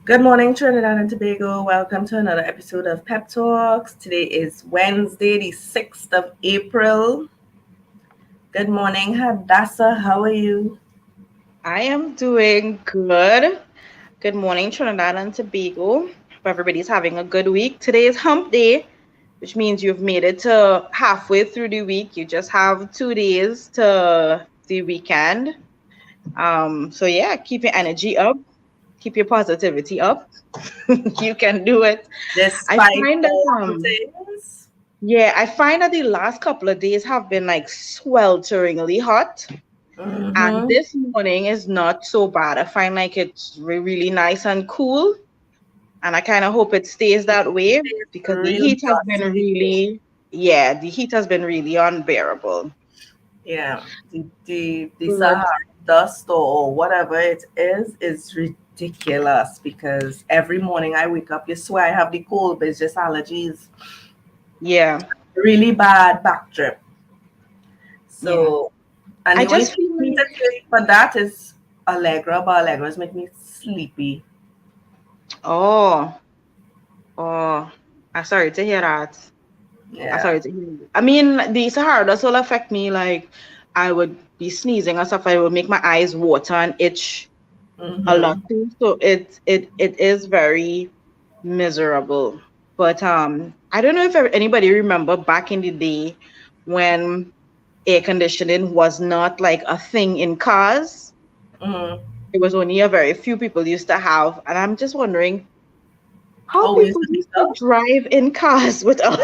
Good morning, Trinidad and Tobago. Welcome to another episode of Pep Talks. Today is Wednesday, the 6th of April. Good morning, Hadassah. How are you? I am doing good. Good morning, Trinidad and Tobago. Hope everybody's having a good week. Today is hump day, which means you've made it to halfway through the week. You just have 2 days to the weekend. So yeah, keep your energy up, keep your positivity up. You can do it. I Despite find that all the things. I find that the last couple of days have been like swelteringly hot. And Mm-hmm. this morning is not so bad. I find like it's really nice and cool. And I kind of hope it stays that way It's because the real heat has been dusty though. the heat has been really unbearable. Yeah, the But Sahara dust or whatever it is ridiculous because every morning I wake up, you swear I have the cold, but it's just allergies. yeah, Really bad back drip. yeah. So, and I the only just thing feel for me to like, take for that is Allegra, but Allegra's make me sleepy. oh, oh, I'm sorry to hear that. I'm Yeah. sorry to hear that. I mean, the Sahara does all affect me. Like, I would be sneezing and stuff. I would make my eyes water and itch a lot Mm-hmm. too. So it is very miserable. But I don't know if anybody remember back in the day when air conditioning was not like a thing in cars. Mm-hmm. It was only a very few people used to have, and I'm just wondering how Oh, we used people to do used to so. drive in cars without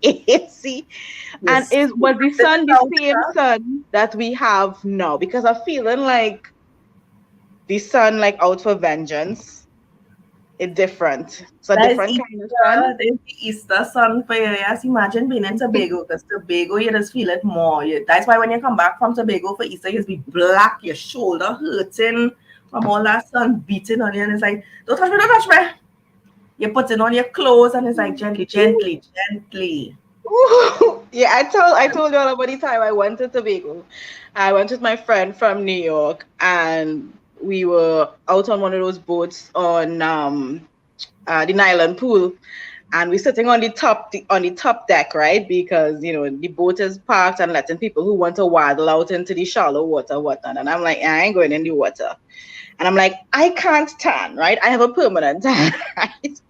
AC. And Yes. is was the Sitting sun the out same here. sun that we have now? Because I'm feeling like the sun like out for vengeance. It's different. It's a That is different kind of sun. Easter. There's the Easter sun for you. Yes, imagine being in Tobago because Tobago, you just feel it more. That's why when you come back from Tobago for Easter, you just be black, your shoulder hurting from all that sun beating on you. And it's like, don't touch me, don't touch me. You're putting on your clothes and it's like, gently, gently, gently. Yeah, I told you all about the time I went to Tobago. I went with my friend from New York, and we were out on one of those boats on the Island pool, and we're sitting on the top deck, right? Because the boat is parked and letting people who want to waddle out into the shallow water, whatnot. And I'm like, I ain't going in the water. And I'm like, I can't tan, right? I have a permanent tan, right?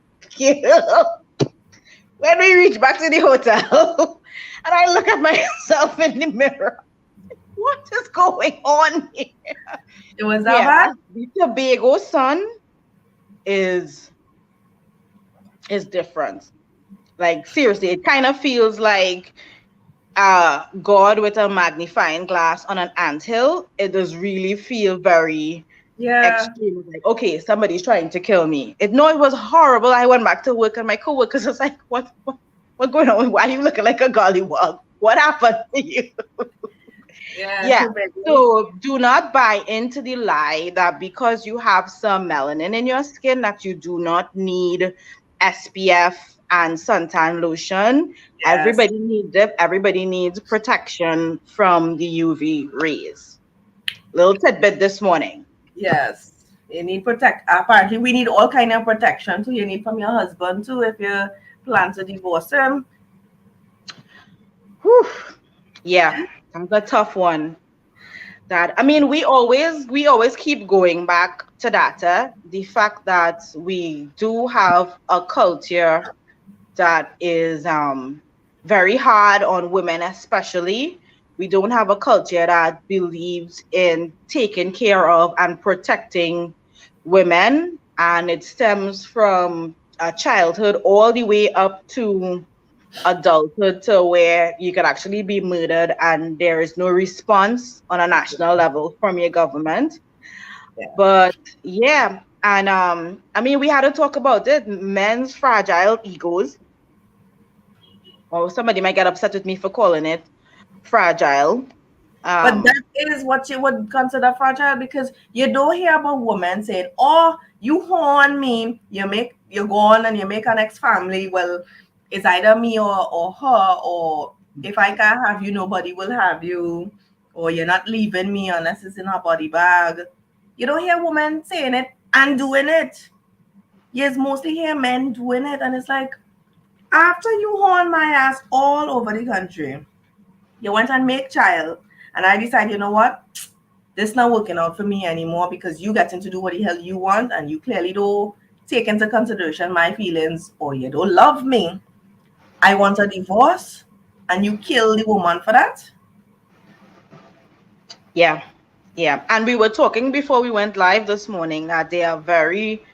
When we reach back to the hotel, and I look at myself in the mirror, what is going on here? It was that Yeah, bad? the Tobago sun is is different. Like seriously, it kind of feels like God with a magnifying glass on an anthill. It does really feel very Yeah. extreme. It's like, okay, somebody's trying to kill me. It was horrible. I went back to work and my coworkers was like, what's going on? Why are you looking like a gollywog? What happened to you? Yeah, Yeah. Tobago. So do not buy into the lie that because you have some melanin in your skin that you do not need SPF and suntan lotion. Yes. Everybody needs it. Everybody needs protection from the UV rays. Little tidbit this morning. Yes. You need protect. Apparently, we need all kind of protection too. You need from your husband too if you plan to divorce him. Whew. Yeah, that's a tough one. That I mean, we always keep going back to that. The fact that we do have a culture that is very hard on women, especially. We don't have a culture that believes in taking care of and protecting women, and it stems from childhood all the way up to adulthood to where you could actually be murdered and there is no response on a national level from your government. Yeah. But yeah, and I mean we had to talk about it, men's fragile egos, or somebody might get upset with me for calling it fragile. But Um, that is what you would consider fragile because you don't hear about women saying, "Oh, you horn me, you go on and you make an ex family." Well, it's either me or her, or if I can't have you, nobody will have you, or you're not leaving me unless it's in her body bag. You don't hear women saying it and doing it. Yes, mostly hear men doing it, and it's like, after you horn my ass all over the country, you went and make child, and I decide, you know what, this not working out for me anymore because you getting to do what the hell you want, and you clearly don't take into consideration my feelings, or you don't love me. I want a divorce, and you kill the woman for that. Yeah. Yeah. And we were talking before we went live this morning that there are very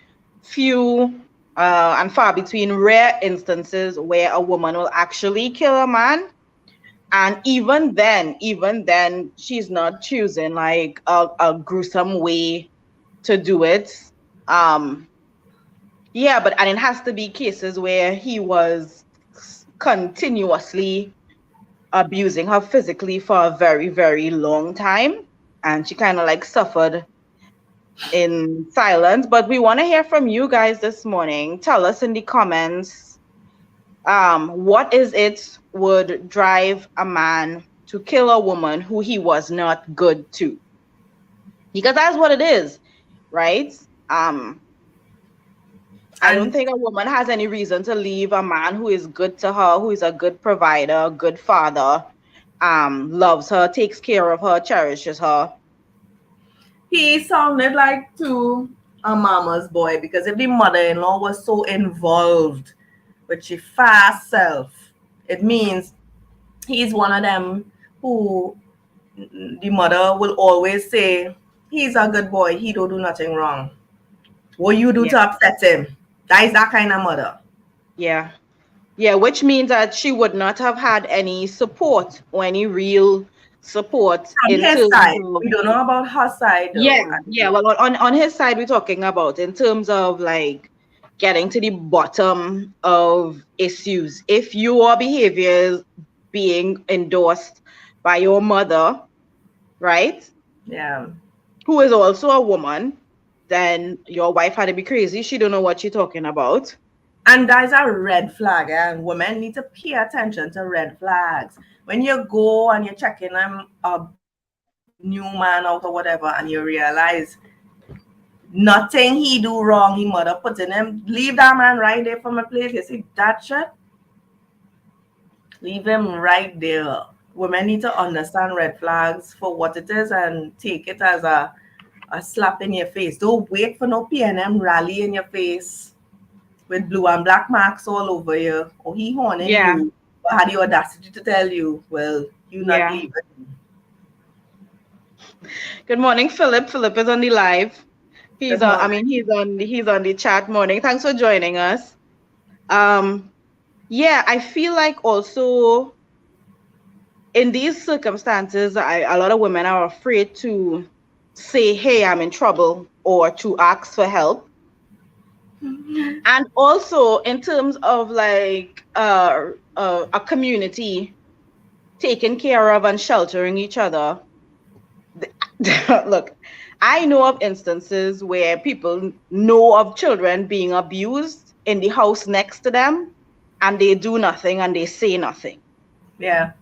few and far between rare instances where a woman will actually kill a man. And even then, she's not choosing like a gruesome way to do it. Um, yeah, but and it has to be cases where he was continuously abusing her physically for a very, very long time. And she kind of like suffered in silence. But we want to hear from you guys this morning. Tell us in the comments, what is it would drive a man to kill a woman who he was not good to? Because that's what it is, right? I don't And think a woman has any reason to leave a man who is good to her, who is a good provider, a good father, loves her, takes care of her, cherishes her. he sounded like to a mama's boy, because if the mother-in-law was so involved with your fast self, it means he's one of them who the mother will always say, he's a good boy, he don't do nothing wrong. What you do Yeah. to upset him? That is that kind of mother. Yeah. Yeah, which means that she would not have had any support or any real support From in his terms side. of, We don't know about her side yeah, though. yeah. Well, on his side, we're talking about in terms of like getting to the bottom of issues. If your behavior is being endorsed by your mother, right, Yeah. who is also a woman, then your wife had to be crazy. She don't know what she's talking about. And that's a red flag, and women need to pay attention to red flags. When you go and you're checking a new man out or whatever, and you realize nothing he do wrong, he mother putting him, leave that man right there from a place. You see that shit? Leave him right there. Women need to understand red flags for what it is and take it as a slap in your face. Don't wait for no PNM rally in your face with blue and black marks all over you, or he horning Yeah, you, but had the audacity to tell you, well, you not yeah. leaving. Good morning, Philip. Philip is on the live. Good morning. He's on the chat morning. Thanks for joining us. Um, yeah, I feel like also in these circumstances, a lot of women are afraid to say, "Hey, I'm in trouble," or to ask for help. And also in terms of like a community taking care of and sheltering each other. Look, I know of instances where people know of children being abused in the house next to them and they do nothing and they say nothing, Yeah,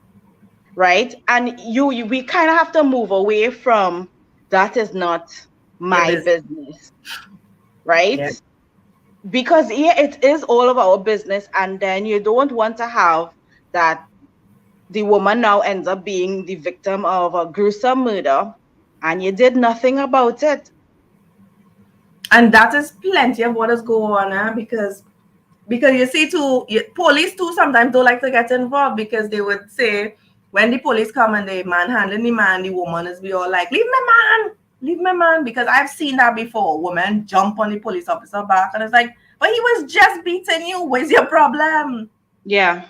right? And we kind of have to move away from that is not your my business. business, right? Yeah. Because yeah, it is all of our business, and then you don't want to have that the woman now ends up being the victim of a gruesome murder and you did nothing about it. And that is plenty of what is going on, because you see too, police too sometimes don't like to get involved, because they would say when the police come and they manhandling the man, the woman is be all like, leave my man, because I've seen that before. Women jump on the police officer back, and it's like, but he was just beating you. What's your problem? Yeah.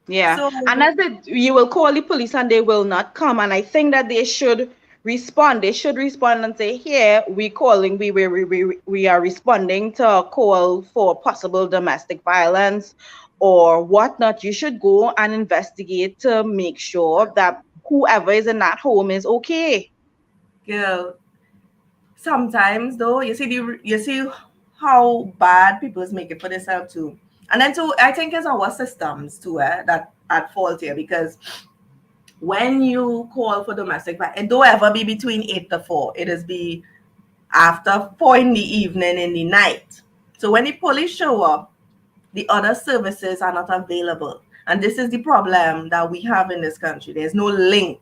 Yeah. So And as it, you will call the police and they will not come. And I think that they should respond. They should respond and say, here, we calling, we are responding to a call for possible domestic violence or whatnot. You should go and investigate to make sure that whoever is in that home is okay. girl, sometimes though, you see how bad people is making for themselves too. And then too, I think it's our systems too, that at fault here, because when you call for domestic violence, it don't ever be between 8 to 4. It is be after 4 in the evening, in the night. So when the police show up, the other services are not available. And this is the problem that we have in this country. There's no link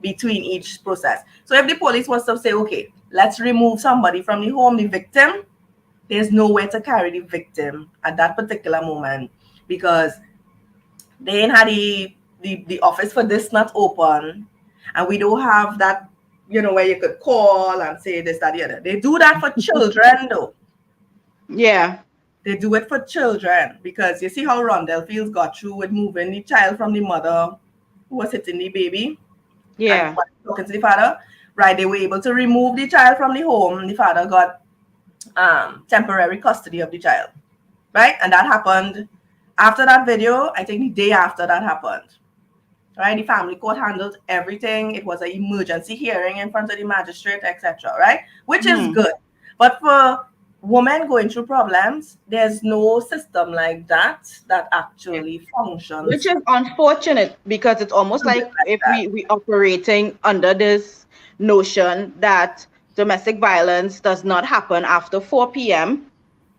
between each process. So if the police was to say, okay, let's remove somebody from the home, the victim, there's nowhere to carry the victim at that particular moment because they ain't had the office for this not open, and we don't have that, where you could call and say this, that, the other. They do that for children though. Yeah. They do it for children because you see how Rondell Fields got through with moving the child from the mother who was hitting the baby. Yeah. And talking to the father, right? They were able to remove the child from the home. The father got temporary custody of the child, right? And that happened after that video. I think the day after that happened, right? The family court handled everything. It was an emergency hearing in front of the magistrate, etc., right? Which is good. But for women going through problems, there's no system like that actually functions. Which is unfortunate because it's almost like if we operating under this notion that domestic violence does not happen after 4 p.m.,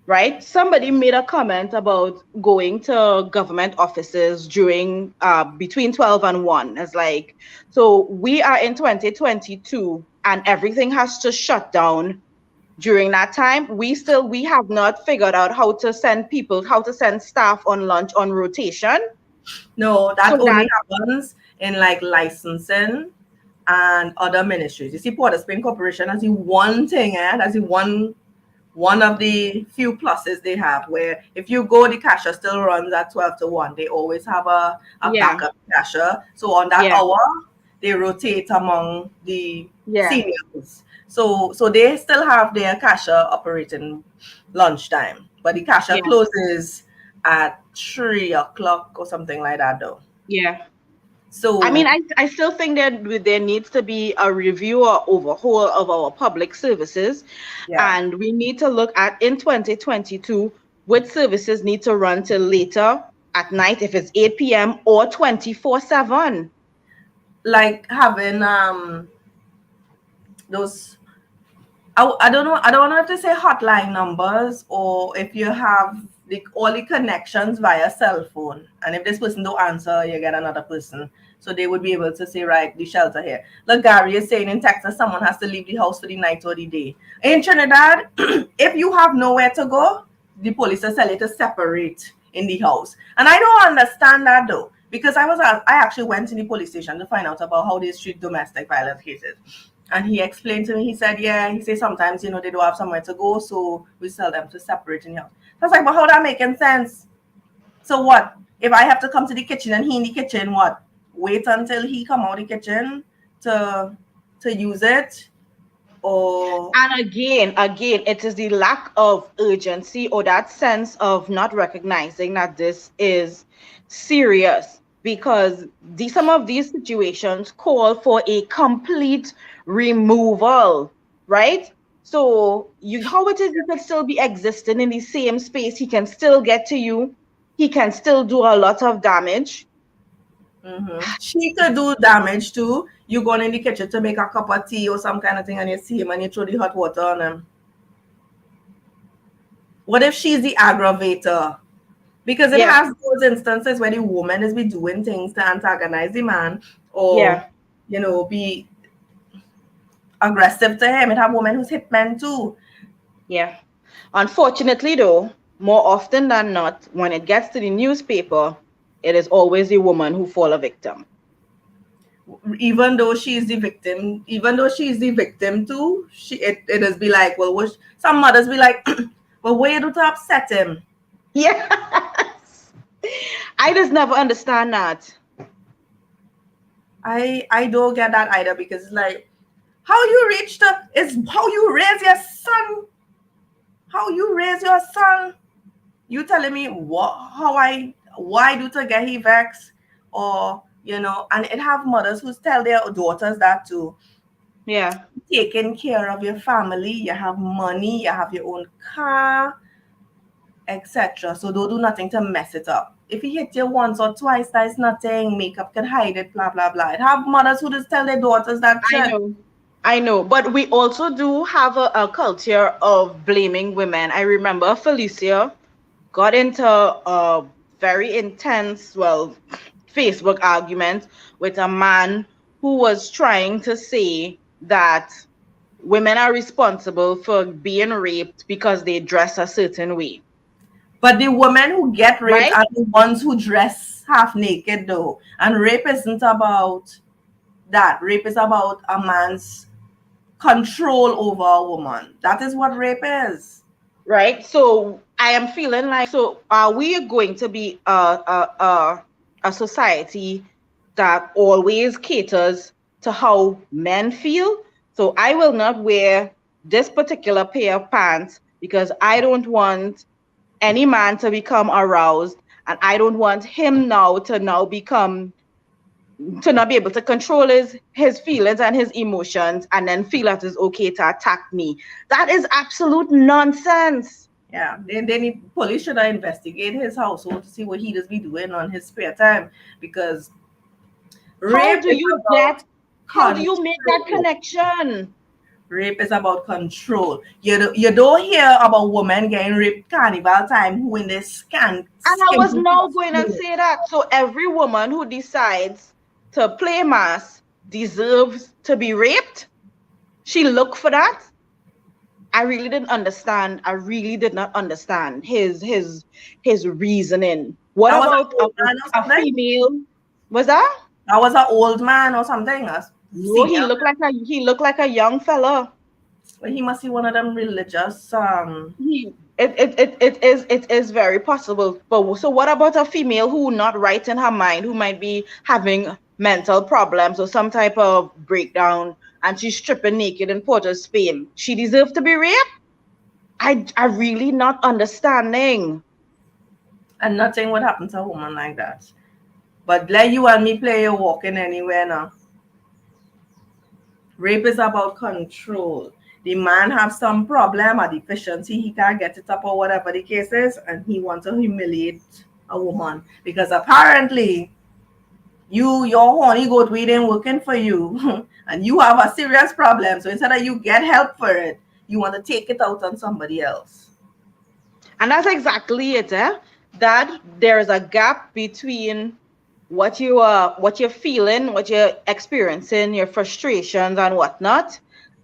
right? Somebody made a comment about going to government offices during between 12 and 1. It's like, so we are in 2022 and everything has to shut down during that time. We have not figured out how to send staff on lunch on rotation. No, that only happens in like licensing and other ministries. You see, Port of Spain Corporation has the one thing, that's the one of the few pluses they have, where if you go, the cashier still runs at 12 to 1. They always have a backup cashier. So on that hour, they rotate among the seniors. So they still have their cashier operating lunchtime, but the cashier closes at 3 o'clock or something like that though. Yeah. So I mean, I still think that there needs to be a review or overhaul of our public services. And we need to look at in 2022, which services need to run till later at night, if it's 8 p.m. or 24/7. Like having those, I don't know if to say hotline numbers or if you have all the connections via cell phone, and if this person don't answer, you get another person, so they would be able to say, right, the shelter here. Look, Gary is saying in Texas someone has to leave the house for the night or the day. In Trinidad, if you have nowhere to go, the police will tell you to separate in the house. And I don't understand that though, because I actually went to the police station to find out about how they treat domestic violence cases. And he explained to me, he said, he said sometimes, they don't have somewhere to go, so we tell them to separate in the house. So I was like, but how that making sense? So what? If I have to come to the kitchen and he in the kitchen, what? Wait until he come out of the kitchen to use it? Or... And again, it is the lack of urgency or that sense of not recognizing that this is serious, because some of these situations call for a complete removal, right? So how it is you can still be existing in the same space, he can still get to you, he can still do a lot of damage. She could do damage too. You go in the kitchen to make a cup of tea or some kind of thing, and you see him and you throw the hot water on him. What if she's the aggravator? Because it has those instances where the woman is be doing things to antagonize the man or be aggressive to him. It have women who's hit men too. Yeah. Unfortunately though, more often than not, when it gets to the newspaper, it is always the woman who fall a victim. Even though she's the victim too, it is be like, well, some mothers be like, well, what you do to upset him? Yes. I just never understand that. I don't get that either, because it's like, how you reach is how you raise your son. How you raise your son? You telling me why do to get he vexed? Or, and it have mothers who tell their daughters that too. Yeah. Taking care of your family, you have money, you have your own car, etc. So don't do nothing to mess it up. If he hit you once or twice, that's nothing. Makeup can hide it, blah, blah, blah. It have mothers who just tell their daughters that shit. I know, but we also do have a culture of blaming women. I remember Felicia got into a very intense, well, Facebook argument with a man who was trying to say that women are responsible for being raped because they dress a certain way, But the women who get raped right? are the ones who dress half naked, though. And rape isn't about that. Rape is about a man's control over a woman. That is what rape is. Right. So I am feeling like, so are we going to be a society that always caters to how men feel? So I will not wear this particular pair of pants because I don't want any man to become aroused, and I don't want him now become, to not be able to control his feelings and his emotions, and then feel that it's okay to attack me. That is absolute nonsense. Yeah, they need police should investigate his household to see what he does be doing on his spare time, because How rape do is you about get, how do you make that control. connection? Rape is about control. You don't hear about women getting raped carnival time who in this And I was skimpy now going to costume. say that. So every woman who decides to play mass deserves to be raped. She looked for that. I really didn't understand. I really did not understand his reasoning. What That was an about old man or a something. female? Was that? That was an old man or something. A No, senior. he looked like a young fella. Well, he must be one of them religious. It is very possible. But so what about a female who not right in her mind, who might be having mental problems or some type of breakdown, and she's stripping naked in Port of Spain? She deserves to be raped? I really not understanding. And nothing would happen to a woman like that. But let you and me play walking anywhere now. Rape is about control. The man have some problem or deficiency, he can't get it up or whatever the case is, and he wants to humiliate a woman because apparently your horny goat weed ain't working for you, and you have a serious problem. So instead of you get help for it, you want to take it out on somebody else. And that's exactly it, eh? That there's a gap between what you're feeling, what you're experiencing, your frustrations and whatnot,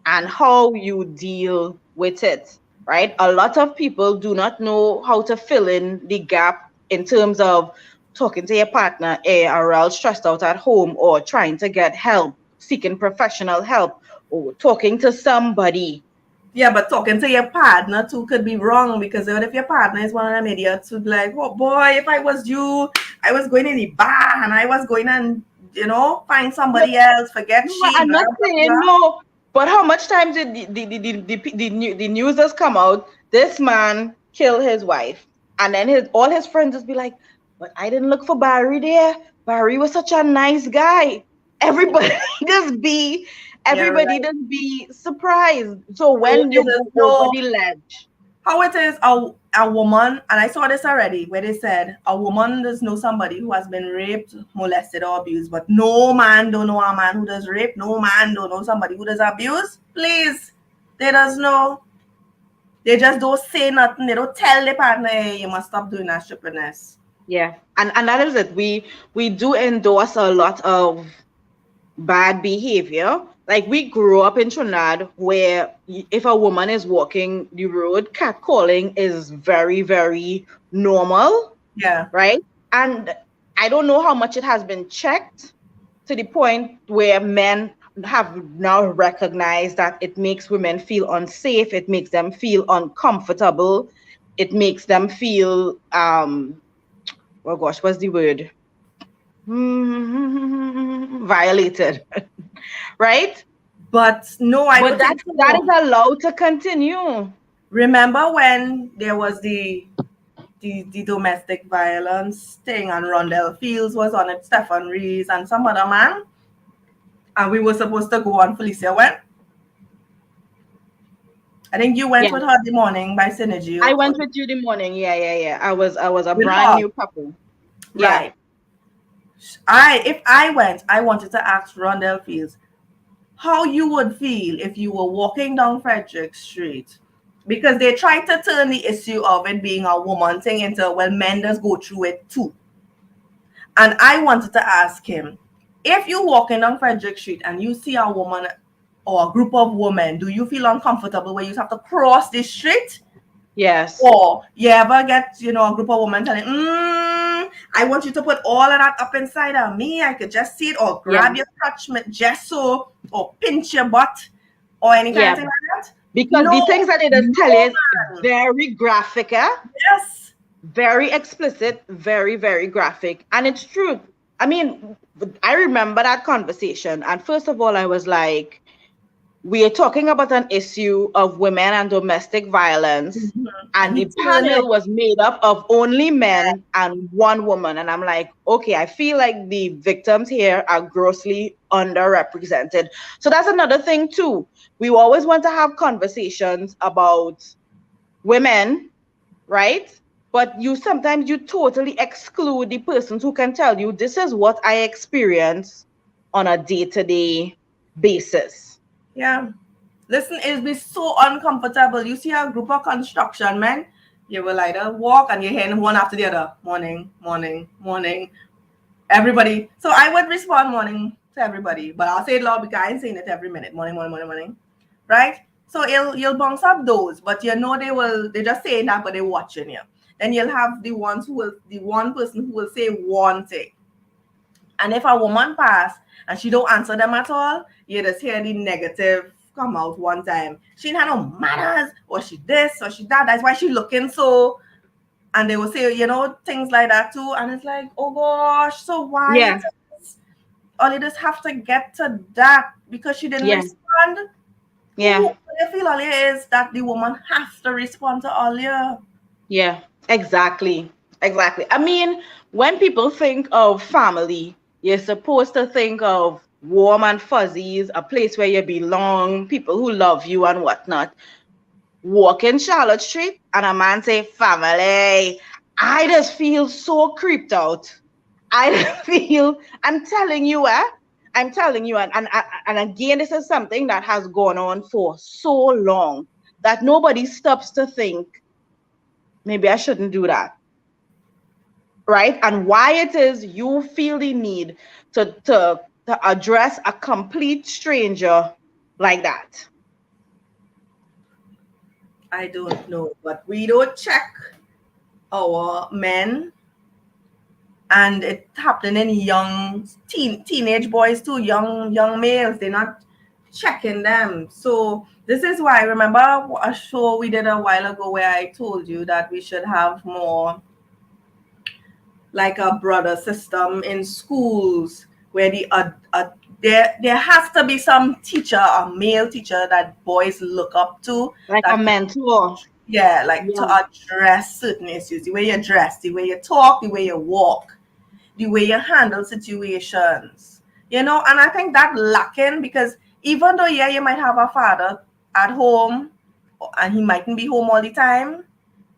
and how you deal with it. Right? A lot of people do not know how to fill in the gap in terms of talking to your partner, or else stressed out at home, or trying to get help, seeking professional help, or talking to somebody. Yeah, but talking to your partner too could be wrong, because what if your partner is one of them idiots who'd be like, oh boy, if I was you, I was going in the bar and I was going and, find somebody else, forget No, she, I'm blah, not blah, saying blah. no, but how much time did the news has come out? This man killed his wife, and then all his friends just be like, "But I didn't look for Barry there. Barry was such a nice guy." Everybody just be, Yeah, everybody right. just be surprised. So So when it you is go over no the ledge, how it is a woman, and I saw this already where they said a woman does know somebody who has been raped, molested, or abused, but no man don't know a man who does rape, no man don't know somebody who does abuse. Please. They does know. They just don't say nothing. They don't tell their partner, hey, you must stop doing that stupidness. yeah, and that is it. We do endorse a lot of bad behavior. Like we grew up in Trinidad where if a woman is walking the road, catcalling is very, very normal, Yeah. right? And I don't know how much it has been checked to the point where men have now recognized that it makes women feel unsafe, it makes them feel uncomfortable, it makes them feel oh gosh, what's the word? Violated, right? But no, I But don't think that so. is allowed to continue. Remember when there was the domestic violence thing and Rondell Fields was on it, Stephen Rees and some other man, and we were supposed to go on. Felicia went. I think you went Yeah. with her the morning by Synergy I or went with you the morning. Yeah. I was a with brand her. new couple. Yeah. Right. If I went, I wanted to ask Rondell Fields, how you would feel if you were walking down Frederick Street, because they try to turn the issue of it being a woman thing into, well, men does go through it too. And I wanted to ask him, if you're walking down Frederick Street and you see a woman or a group of women, do you feel uncomfortable where you have to cross the street? Yes. Or you ever get, a group of women telling, I want you to put all of that up inside of me. I could just see it, or Yeah. grab your crotch just so, or pinch your butt, or any kind Yeah. of thing like that. Because the No, things that they just tell you is very graphic, yes. very explicit, very, very graphic. And it's true. I mean, I remember that conversation. And first of all, I was like, we are talking about an issue of women and domestic violence. Mm-hmm. And he the panel was made up of only men and one woman. And I'm like, okay, I feel like the victims here are grossly underrepresented. So that's another thing too. We always want to have conversations about women, right? But sometimes you totally exclude the persons who can tell you, this is what I experience on a day-to-day basis. Yeah. Listen, it'll be so uncomfortable. You see a group of construction men, you will either walk and you're hearing one after the other. Morning, morning, morning. Everybody. So I would respond morning to everybody, but I'll say it loud because I ain't saying it every minute. Morning, morning, morning, morning. Right? So you'll bounce up those, but they're just saying that, but they're watching you. Then you'll have the one person who will say one thing. And if a woman pass and she don't answer them at all, you just hear the negative come out one time. She ain't had no manners, or she this, or she that. That's why she looking so. And they will say, things like that too. And it's like, oh gosh, so why? Yeah. Or you just have to get to that because she didn't respond. Yeah. What I feel earlier is that the woman has to respond to earlier. Yeah, exactly. Exactly. I mean, when people think of family, you're supposed to think of warm and fuzzies, a place where you belong, people who love you and whatnot. Walk in Charlotte Street and a man say family. I just feel so creeped out. I'm telling you, I'm telling you, and again, this is something that has gone on for so long that nobody stops to think, maybe I shouldn't do that. Right? And why it is you feel the need to address a complete stranger like that. I don't know, but we don't check our men, and it happening in young teenage boys too, young males. They're not checking them. So this is why, remember a show we did a while ago where I told you that we should have more like a brother system in schools where there has to be some teacher, a male teacher that boys look up to, like that a mentor. to address certain issues, the way you dress, the way you talk, the way you walk, the way you handle situations, and I think that lacking, because even though you might have a father at home and he mightn't be home all the time,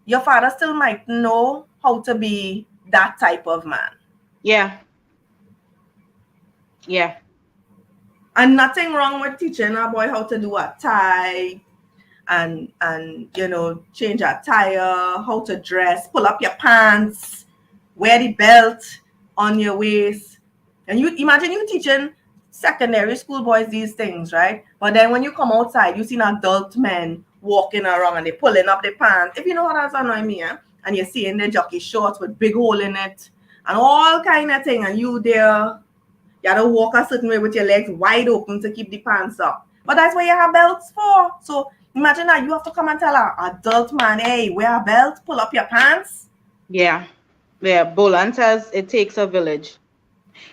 your father still might know how to be that type of man. Yeah. And nothing wrong with teaching a boy how to do a tie and change a tire, how to dress, pull up your pants, wear the belt on your waist. And you imagine you teaching secondary school boys these things, right? But then when you come outside, you see adult men walking around and they pulling up their pants. If you know what that's annoying me, and you're seeing their jockey shorts with big hole in it and all kind of thing, and you there, you have to walk a certain way with your legs wide open to keep the pants up. But that's what you have belts for. So imagine that you have to come and tell an adult man, hey, wear a belt, pull up your pants. Yeah. Bolan says it takes a village.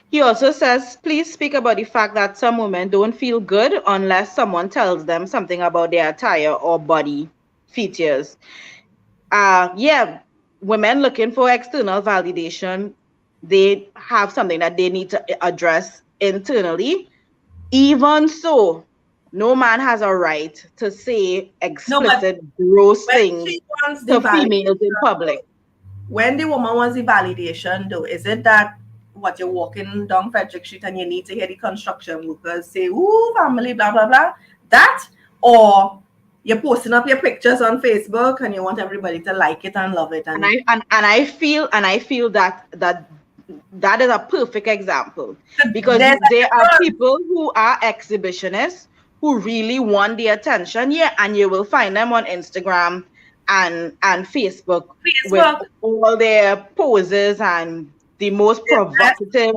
He also says, please speak about the fact that some women don't feel good unless someone tells them something about their attire or body features. Women looking for external validation, they have something that they need to address internally. Even so, no man has a right to say explicit, gross things to females in public. When the woman wants the validation, though, is it that what you're walking down Frederick Street and you need to hear the construction workers say, "Ooh, family, blah blah blah." That, or you're posting up your pictures on Facebook and you want everybody to like it and love it. And I feel that is a perfect example, because there's a there are difference. people who are exhibitionists who really want the attention, yeah, and you will find them on Instagram and Facebook with all their poses and the most provocative,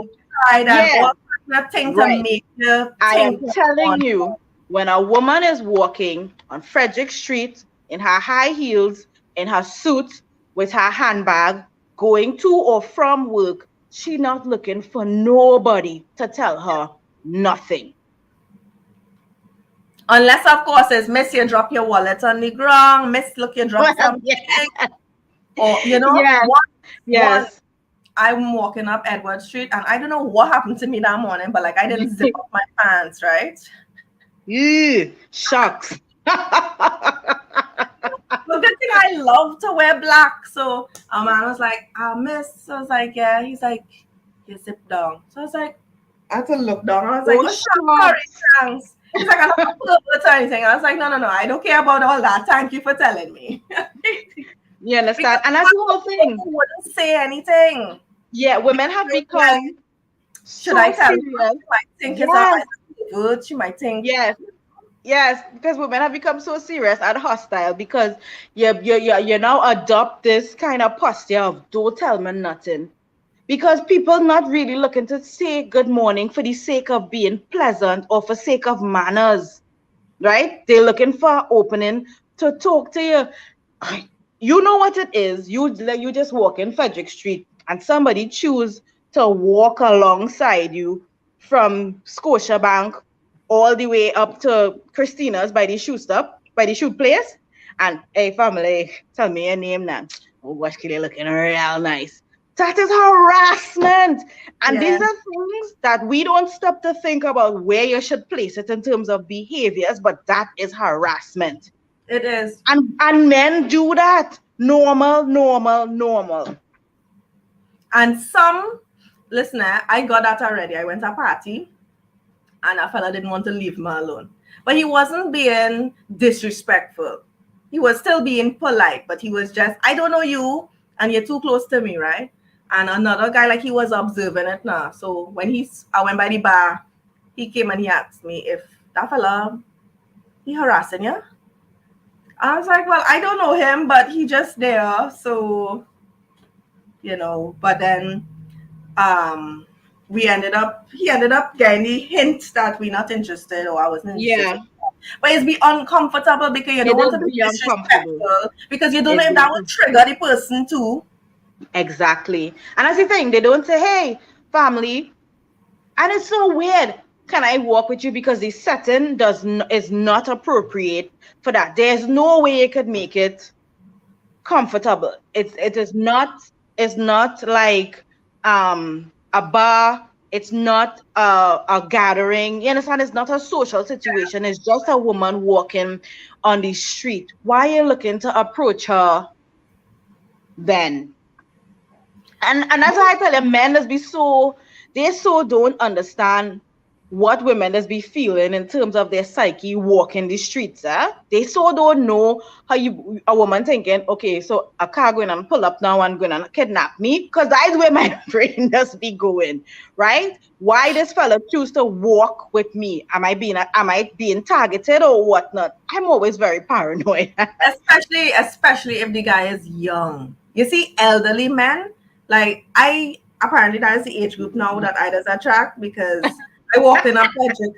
and yeah, all kind of thing to right. make you I am think telling you, when a woman is walking on Frederick Street in her high heels, in her suit, with her handbag, going to or from work, she not looking for nobody to tell her nothing. Unless, of course, it's miss, you drop your wallet on the ground, miss, look, you drop something. Yes. Or, you know, Yes. I'm walking up Edward Street and I don't know what happened to me that morning, but like I didn't zip up my pants, right? Ew, shucks. Well, good thing I love to wear black. So a man was like, miss. So I was like, yeah. He's like, you zip down. So I was like, I had to look down. I was like, sorry, thanks. He's like, I'm not purpose or anything. I was like, no, I don't care about all that. Thank you for telling me. You understand? And that's the whole thing. Wouldn't say anything. Yeah, women have become should I tell you? She might think it's good. She might think. Yes, because women have become so serious and hostile because you now adopt this kind of posture of don't tell me nothing. Because people not really looking to say good morning for the sake of being pleasant or for sake of manners, right? They're looking for opening to talk to you. You know what it is. You just walk in Frederick Street and somebody choose to walk alongside you from Scotiabank all the way up to Christina's by the shoe stop, by the shoe place. And hey, family, tell me your name now. Oh, gosh, you're looking real nice. That is harassment. And these are things that we don't stop to think about where you should place it in terms of behaviors, but that is harassment. It is. And men do that. Normal. And some, listener, I got that already. I went to a party and a fella didn't want to leave me alone. But he wasn't being disrespectful. He was still being polite, but he was just, I don't know you, and you're too close to me, right? And another guy, like, he was observing it now. So when I went by the bar, he came and he asked me if that fella, he harassing you? I was like, well, I don't know him, but he just there. So, you know, but then he ended up getting the hint that we're not interested or I wasn't interested. But it's be uncomfortable because you don't want to be disrespectful because you don't know if that will trigger the person too. Exactly. And that's the thing, they don't say, hey, family. And it's so weird. Can I walk with you? Because the setting is not appropriate for that. There's no way you could make it comfortable. It's not like a bar. It's not a gathering. You understand? It's not a social situation. It's just a woman walking on the street. Why are you looking to approach her then? And that's why I tell them, men they don't understand what women be feeling in terms of their psyche walking the streets. They so don't know how a woman thinking, okay, so a car going and pull up now and going and kidnap me, because that's where my brain does be going, right? Why this fella choose to walk with me? Am I being targeted or whatnot? I'm always very paranoid. especially if the guy is young. You see, elderly men, like apparently that is the age group now that I does attract because I walked in up Frederick.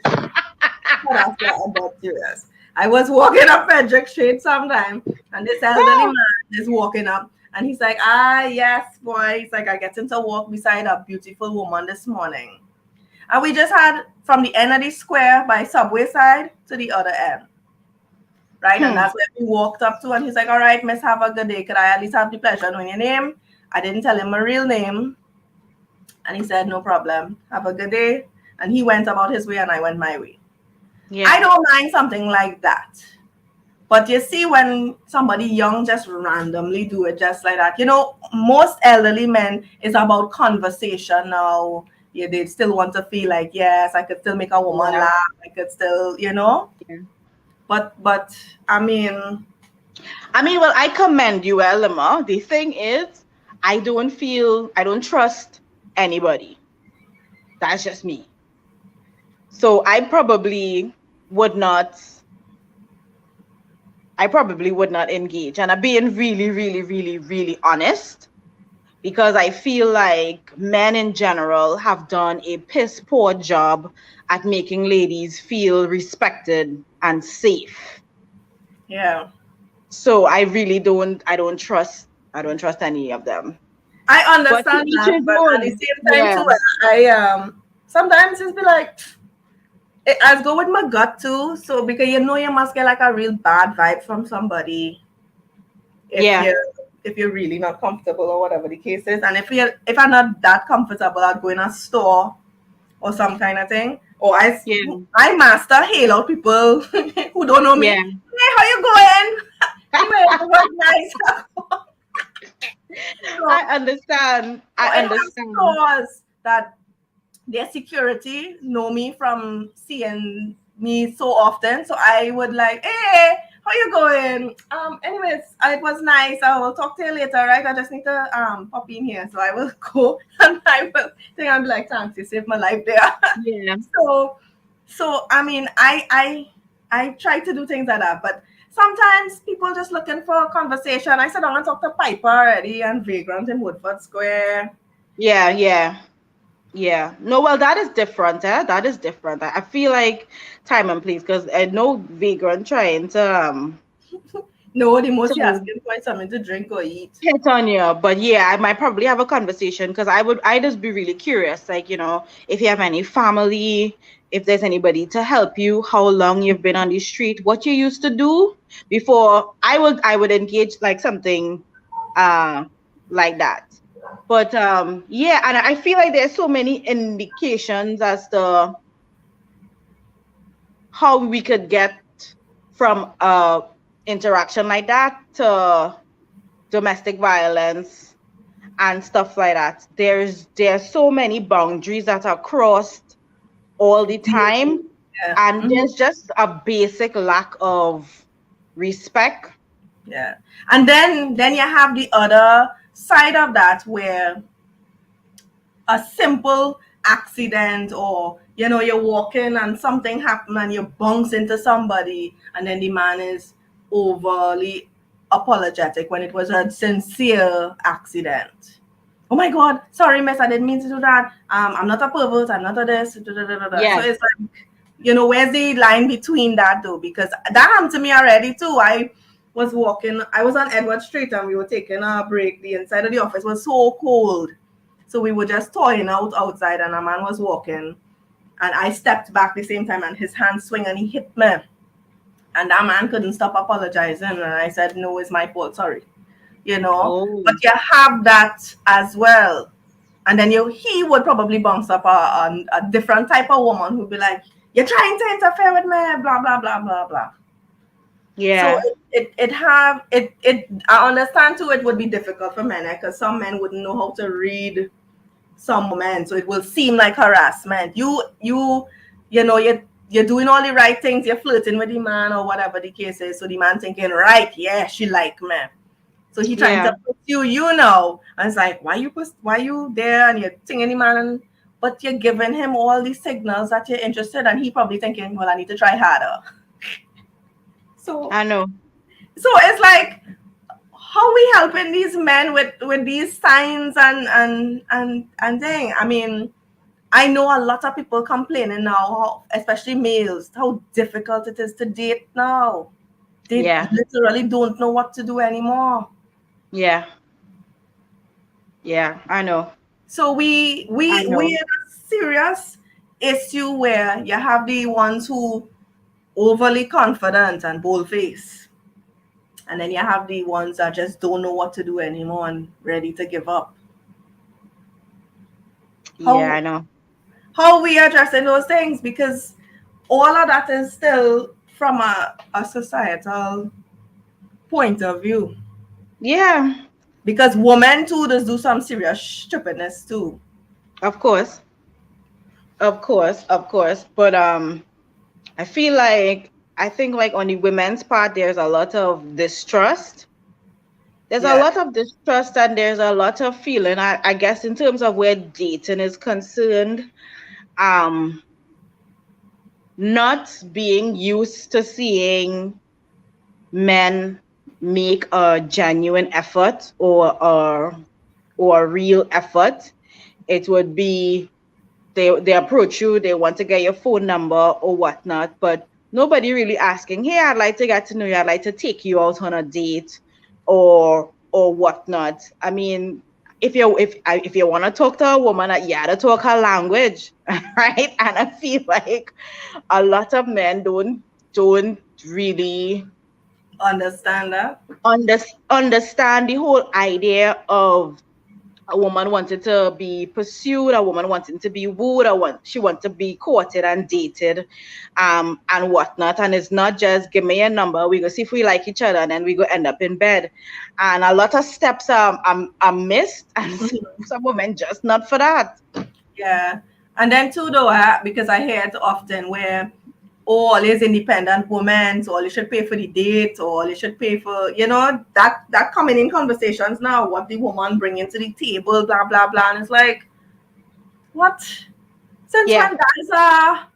Serious. I was walking up Frederick Street sometime, and this elderly man is walking up, and he's like, yes, boy. He's like, I get to walk beside a beautiful woman this morning. And we just had from the end of the square by Subway side to the other end. Right? And that's where we walked up to, and he's like, all right, miss, have a good day. Could I at least have the pleasure knowing your name? I didn't tell him my real name. And he said, no problem. Have a good day. And he went about his way and I went my way. Yeah. I don't mind something like that. But you see, when somebody young just randomly do it just like that, most elderly men is about conversation now. Yeah, they still want to feel like, yes, I could still make a woman Yeah. laugh. I could still. Yeah. But I mean, Well, I commend you, Elma. The thing is, I don't trust anybody. That's just me. So would not, I probably would not engage. And I'm being really, really, really, really honest because I feel like men in general have done a piss poor job at making ladies feel respected and safe. yeah. So I don't trust any of them. I But to understand each that, his but at the own. same time Yeah. too, I sometimes just be like, I go with my gut too. So because you must get like a real bad vibe from somebody if Yeah. you're really not comfortable or whatever the case is, and if I'm not that comfortable, I'd go in a store or some kind of thing. Or Yeah. I master hail out people who don't know me. Yeah. Hey, how you going? Anyway, it was nice. So, I understand. so I I have understand. stores that their security know me from seeing me so often. So I would like, hey, how you going? Anyways, it was nice. I will talk to you later, right? I just need to pop in here. So I will go and I will think I'll be like, thanks, you saved my life there. Yeah. so I mean I try to do things like that, but sometimes people just looking for a conversation. I said I'm gonna talk to Piper already and Vagrant in Woodford Square. Yeah. Yeah. Yeah. No, well, that is different. That is different. I feel like time and place because I know Vagrant trying No, the most you're to asking for is something to drink or eat. hit on you. But yeah, I might probably have a conversation because I just be really curious, like, if you have any family, if there's anybody to help you, how long you've been on the street, what you used to do before I would engage like something uh like that. But yeah, and I feel like there's so many indications as to how we could get from interaction like that to domestic violence and stuff like that. There's so many boundaries that are crossed all the time, Yeah. and there's just a basic lack of respect. Yeah. And then you have the other side of that where a simple accident, or you're walking and something happened and you bounce into somebody, and then the man is overly apologetic when it was a sincere accident. Oh my god, sorry miss, I didn't mean to do that. I'm not a pervert, I'm not a this, da, da, da, da, da. So Yeah. it's like, where's the line between that though? Because that happened to me already too. I was on Edward Street and we were taking a break. The inside of the office was so cold, so we were just toying out outside, and a man was walking, and I stepped back the same time, and his hand swing and he hit me. And that man couldn't stop apologizing. And I said, no, it's my fault, sorry. But Oh. you have that as well. And then he would probably bounce up a different type of woman who'd be like, you're trying to interfere with me, blah, blah, blah, blah, blah. So Yeah. I understand too, it would be difficult for men because some men wouldn't know how to read some men, so it will seem like harassment. You're doing all the right things, you're flirting with the man or whatever the case is, so the man thinking, right, yeah, she like me, so he trying Yeah. to pursue and it's like, why you there, and you're singing the man, but you're giving him all these signals that you're interested, and he probably thinking, well, I need to try harder. so I know. so it's like, how we helping these men with these signs and thing. I mean, I know a lot of people complaining now, especially males, how difficult it is to date now. They Yeah. literally don't know what to do anymore. Yeah. Yeah. I know. So I we know. in a serious issue where you have the ones who overly confident and bold face, and then you have the ones that just don't know what to do anymore and ready to give up. Yeah. I How know. how we addressing those things, because all of that is still from a societal point of view. Yeah, Because women too does do some serious stupidness too. of course. Of course, of course. But I feel like I think like on the women's part there's a lot of distrust. There's a Yeah. lot of distrust and there's a lot of feeling. I guess in terms of where dating is concerned, um not being used to seeing men make a genuine effort or a real effort. It would be they approach you, they want to get your phone number or whatnot, but nobody really asking, hey, I'd like to get to know you, I'd like to take you out on a date or whatnot. I mean, if you want to talk to a woman, you gotta talk her language, right? And I feel like a lot of men don't really Understand that? understand the whole idea of a woman wanted to be pursued, a woman wanting to be wooed, she wants to be courted and dated, and whatnot. And it's not just give me a number, we go see if we like each other, and then we go end up in bed. And a lot of steps are missed, and some women just not for that. Yeah. And then too though, because I hear it often where all is independent women, so all you should pay for the date, or all you should pay for, that coming in conversations now, what the woman bringing to the table, blah blah blah. And it's like, what? Since Yeah. when guys are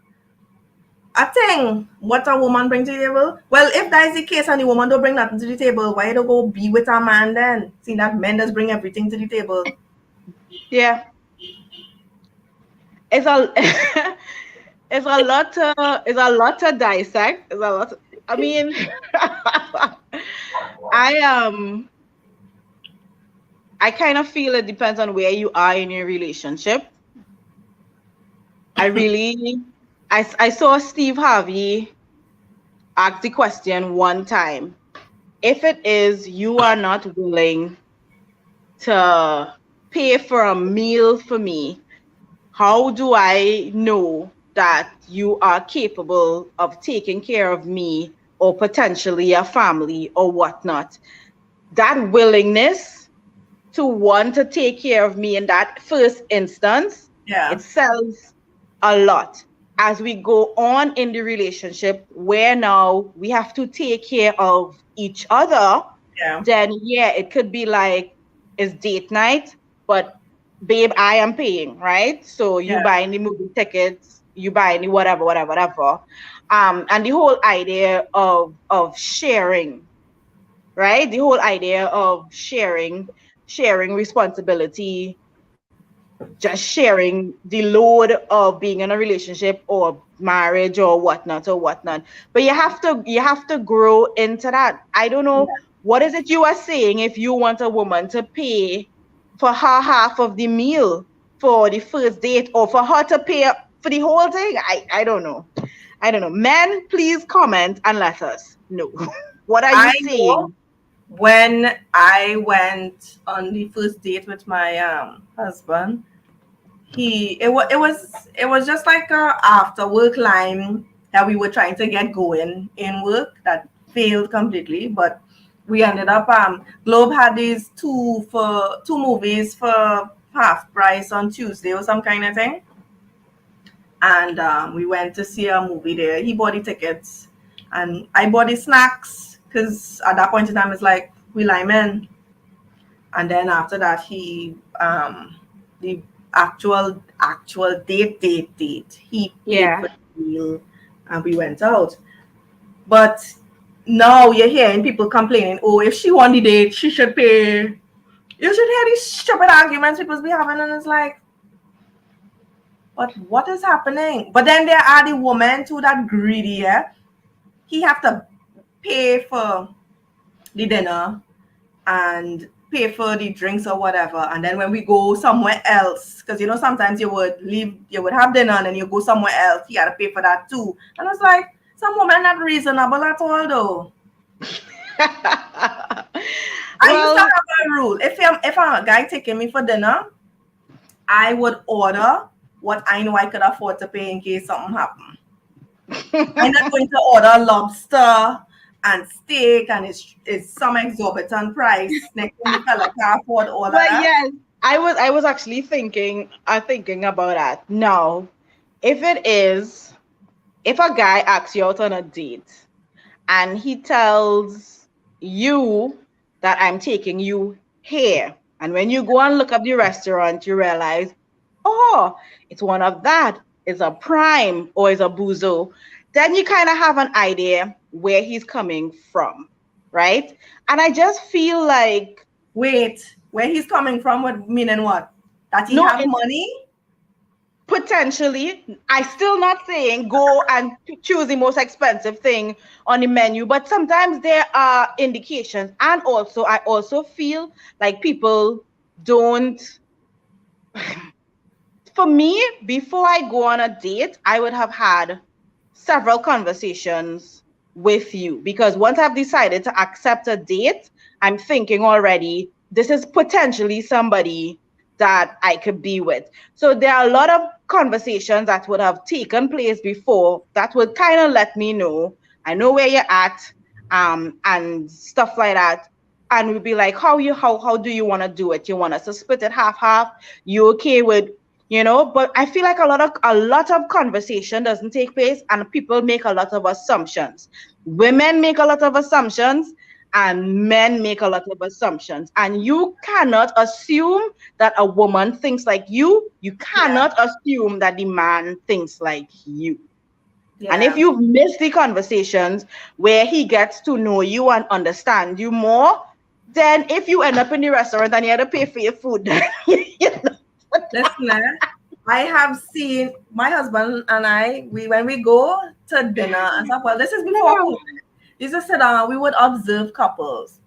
a thing, what a woman bring to the table? Well, if that is the case and the woman don't bring nothing to the table, why don't go be with a man then? See that men does bring everything to the table. Yeah. It's a it's a lot to dissect. It's a lot. I mean, I I kind of feel it depends on where you are in your relationship. I really I saw Steve Harvey ask the question one time. If it is you are not willing to pay for a meal for me, how do I know that you are capable of taking care of me or potentially a family or whatnot? That willingness to want to take care of me in that first instance, Yeah. it sells a lot. As we go on in the relationship, where now we have to take care of each other, Yeah. then yeah, it could be like it's date night, but babe, I am paying, right? So you Yeah. buy the movie tickets, you buy the whatever, whatever, whatever. And the whole idea of sharing, right? The whole idea of sharing responsibility, just sharing the load of being in a relationship or marriage or whatnot. But you have to grow into that. I don't know what is it you are saying if you want a woman to pay for her half of the meal for the first date or for her to pay for the whole thing. I don't know. I don't know. Men, please comment and let us know. What are you I know saying? when I went on the first date with my husband, it was just like a after work line that we were trying to get going in work that failed completely, but we ended up Globe had these two movies for half price on Tuesday or some kind of thing, and we went to see a movie there. He bought the tickets and I bought the snacks because at that point in time it's like we men. And then after that he the actual date he paid Yeah. for the meal and we went out. But now you're hearing people complaining, oh, if she won the date she should pay. You should hear these stupid arguments people be having, and it's like, but what is happening? But then there are the women too that greedy, yeah. He have to pay for the dinner and pay for the drinks or whatever. And then when we go somewhere else, because sometimes you would have dinner and then you go somewhere else, you gotta pay for that too. And it's like, some women not reasonable at all though. I used to Well, have a rule. If a guy taking me for dinner, I would order what I know I could afford to pay in case something happened. I'm not going to order lobster and steak, and it's some exorbitant price. Next thing the fella can't afford all of But that. yes, I was actually thinking about that. Now, if it is if a guy asks you out on a date and he tells you that I'm taking you here, and when you go and look up the restaurant, you realize, oh, it's one of that, it's a prime or it's a buzo, then you kind of have an idea where he's coming from, right? And I just feel like Wait, where he's coming from would meaning what? That he no, have money? potentially, I still not saying go and choose the most expensive thing on the menu, but sometimes there are indications. And also, I also feel like people don't, for me, before I go on a date, I would have had several conversations with you, because once I've decided to accept a date, I'm thinking already, this is potentially somebody that I could be with. So there are a lot of conversations that would have taken place before that would kind of let me know, I know where you're at, and stuff like that. And we'd be like, how do you want to do it? You want us to split it half? You okay with, but I feel like a lot of conversation doesn't take place, and people make a lot of assumptions. Women make a lot of assumptions, and men make a lot of assumptions, and you cannot assume that a woman thinks like you Yeah. cannot assume that the man thinks like you. And if Yeah. you've missed the conversations where he gets to know you and understand you more, then if you end up in the restaurant and you have to pay for your food, you know. Listen, I have seen my husband and I, when we go to dinner and stuff, well, this is before Yeah. COVID. We used to sit down, we would observe couples.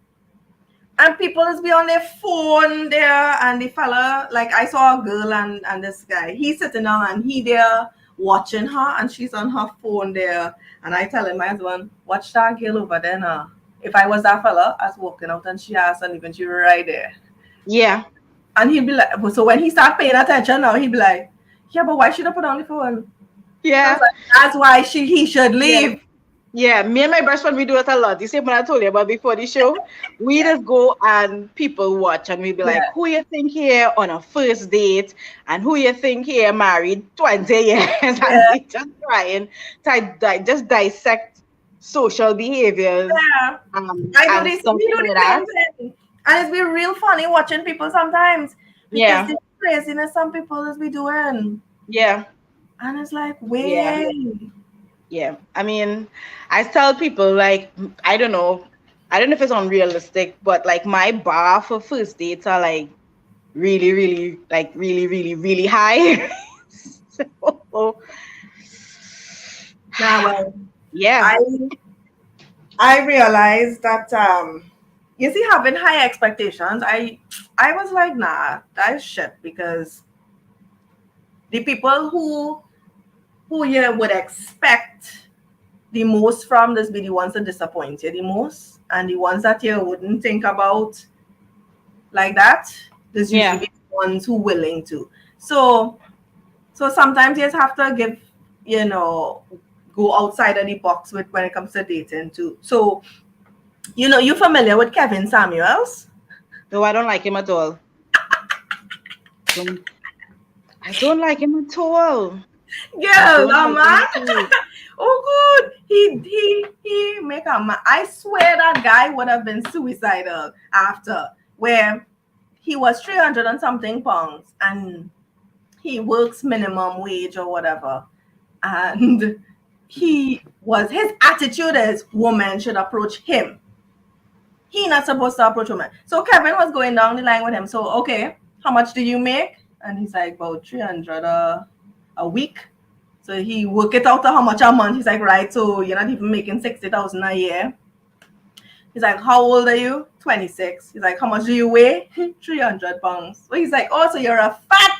And people just be on their phone there, and the fella, like I saw a girl and this guy, he's sitting down and he there watching her, and she's on her phone there. And I tell him, my husband, watch that girl over there now. If I was that fella, I was walking out and she asked, and even she right there. Yeah. And he'd be like, so when he start paying attention now, he'd be like, yeah, but why should I put on the phone? I was Yeah. like, that's why he should Yeah. leave. Yeah, me and my best friend, we do it a lot. The same when I told you about before the show. We just go and people watch, and we be like, Yeah. who you think here on a first date, and who you think here married 20 years, and Yeah. we just trying to just dissect social behaviors, Yeah. I do and this, stuff we do like the that. same thing. And it's been real funny watching people sometimes because Yeah, the craziness some people is be doing. yeah, And it's like, yeah, wait. yeah. I mean, I tell people like, I don't know if it's unrealistic, but like my bar for first dates are like really, really, like really, really, really high. So, Nah, well, yeah, I I realized that you see having high expectations, I was like, nah, that is shit because the people who you would expect the most from this be the ones that disappoint you the most, and the ones that you wouldn't think about like that, there's usually yeah, the ones who willing to. So sometimes you just have to give, you know, go outside of the box with when it comes to dating too. So you familiar with Kevin Samuels? no, I don't like him at all. Don't, I don't like him at all. I Girl, don't no like him man. at all. Oh good. He make a man. I swear that guy would have been suicidal after, where he was 300 and something pounds and he works minimum wage or whatever. And his attitude is women should approach him. He not supposed to approach women. So Kevin was going down the line with him. So okay, how much do you make? And he's like about 300 a week. So he work it out to how much a month. He's like, right, so you're not even making 60,000 a year. He's like, how old are you? 26. He's like, how much do you weigh? 300 pounds. So he's like, oh, so you're a fat.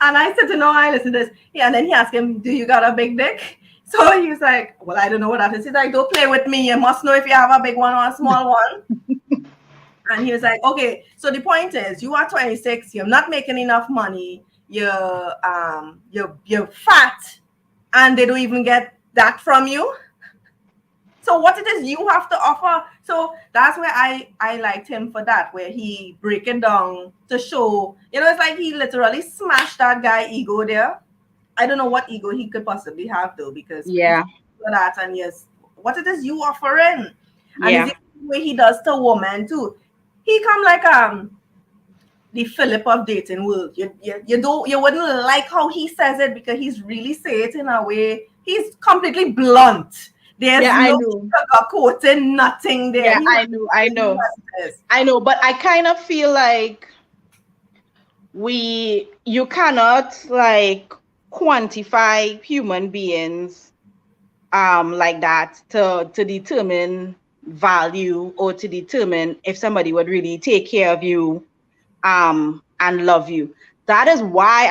And I said to no, I listen to this. Yeah, and then he asked him, do you got a big dick? So he was like, well, I don't know what that is. He's like, don't play with me. You must know if you have a big one or a small one. And he was like, okay, so the point is you are 26, you're not making enough money, you're fat, and they don't even get that from you. So what it is you have to offer. So that's where I liked him for that, where he break it down to show, it's like he literally smashed that guy ego there. I don't know what ego he could possibly have though, because he's Yeah. for that, and yes, what it is you offering. And is Yeah. it the way he does to woman too. He come like the Philip of dating world. You wouldn't like how he says it, because he's really say it in a way. He's completely blunt. There's Yeah, I no know. sugarcoating, nothing there. Yeah, He I was know. I really know. what it is. I know, but I kind of feel like you cannot like quantify human beings like that to determine value, or to determine if somebody would really take care of you and love you. That is why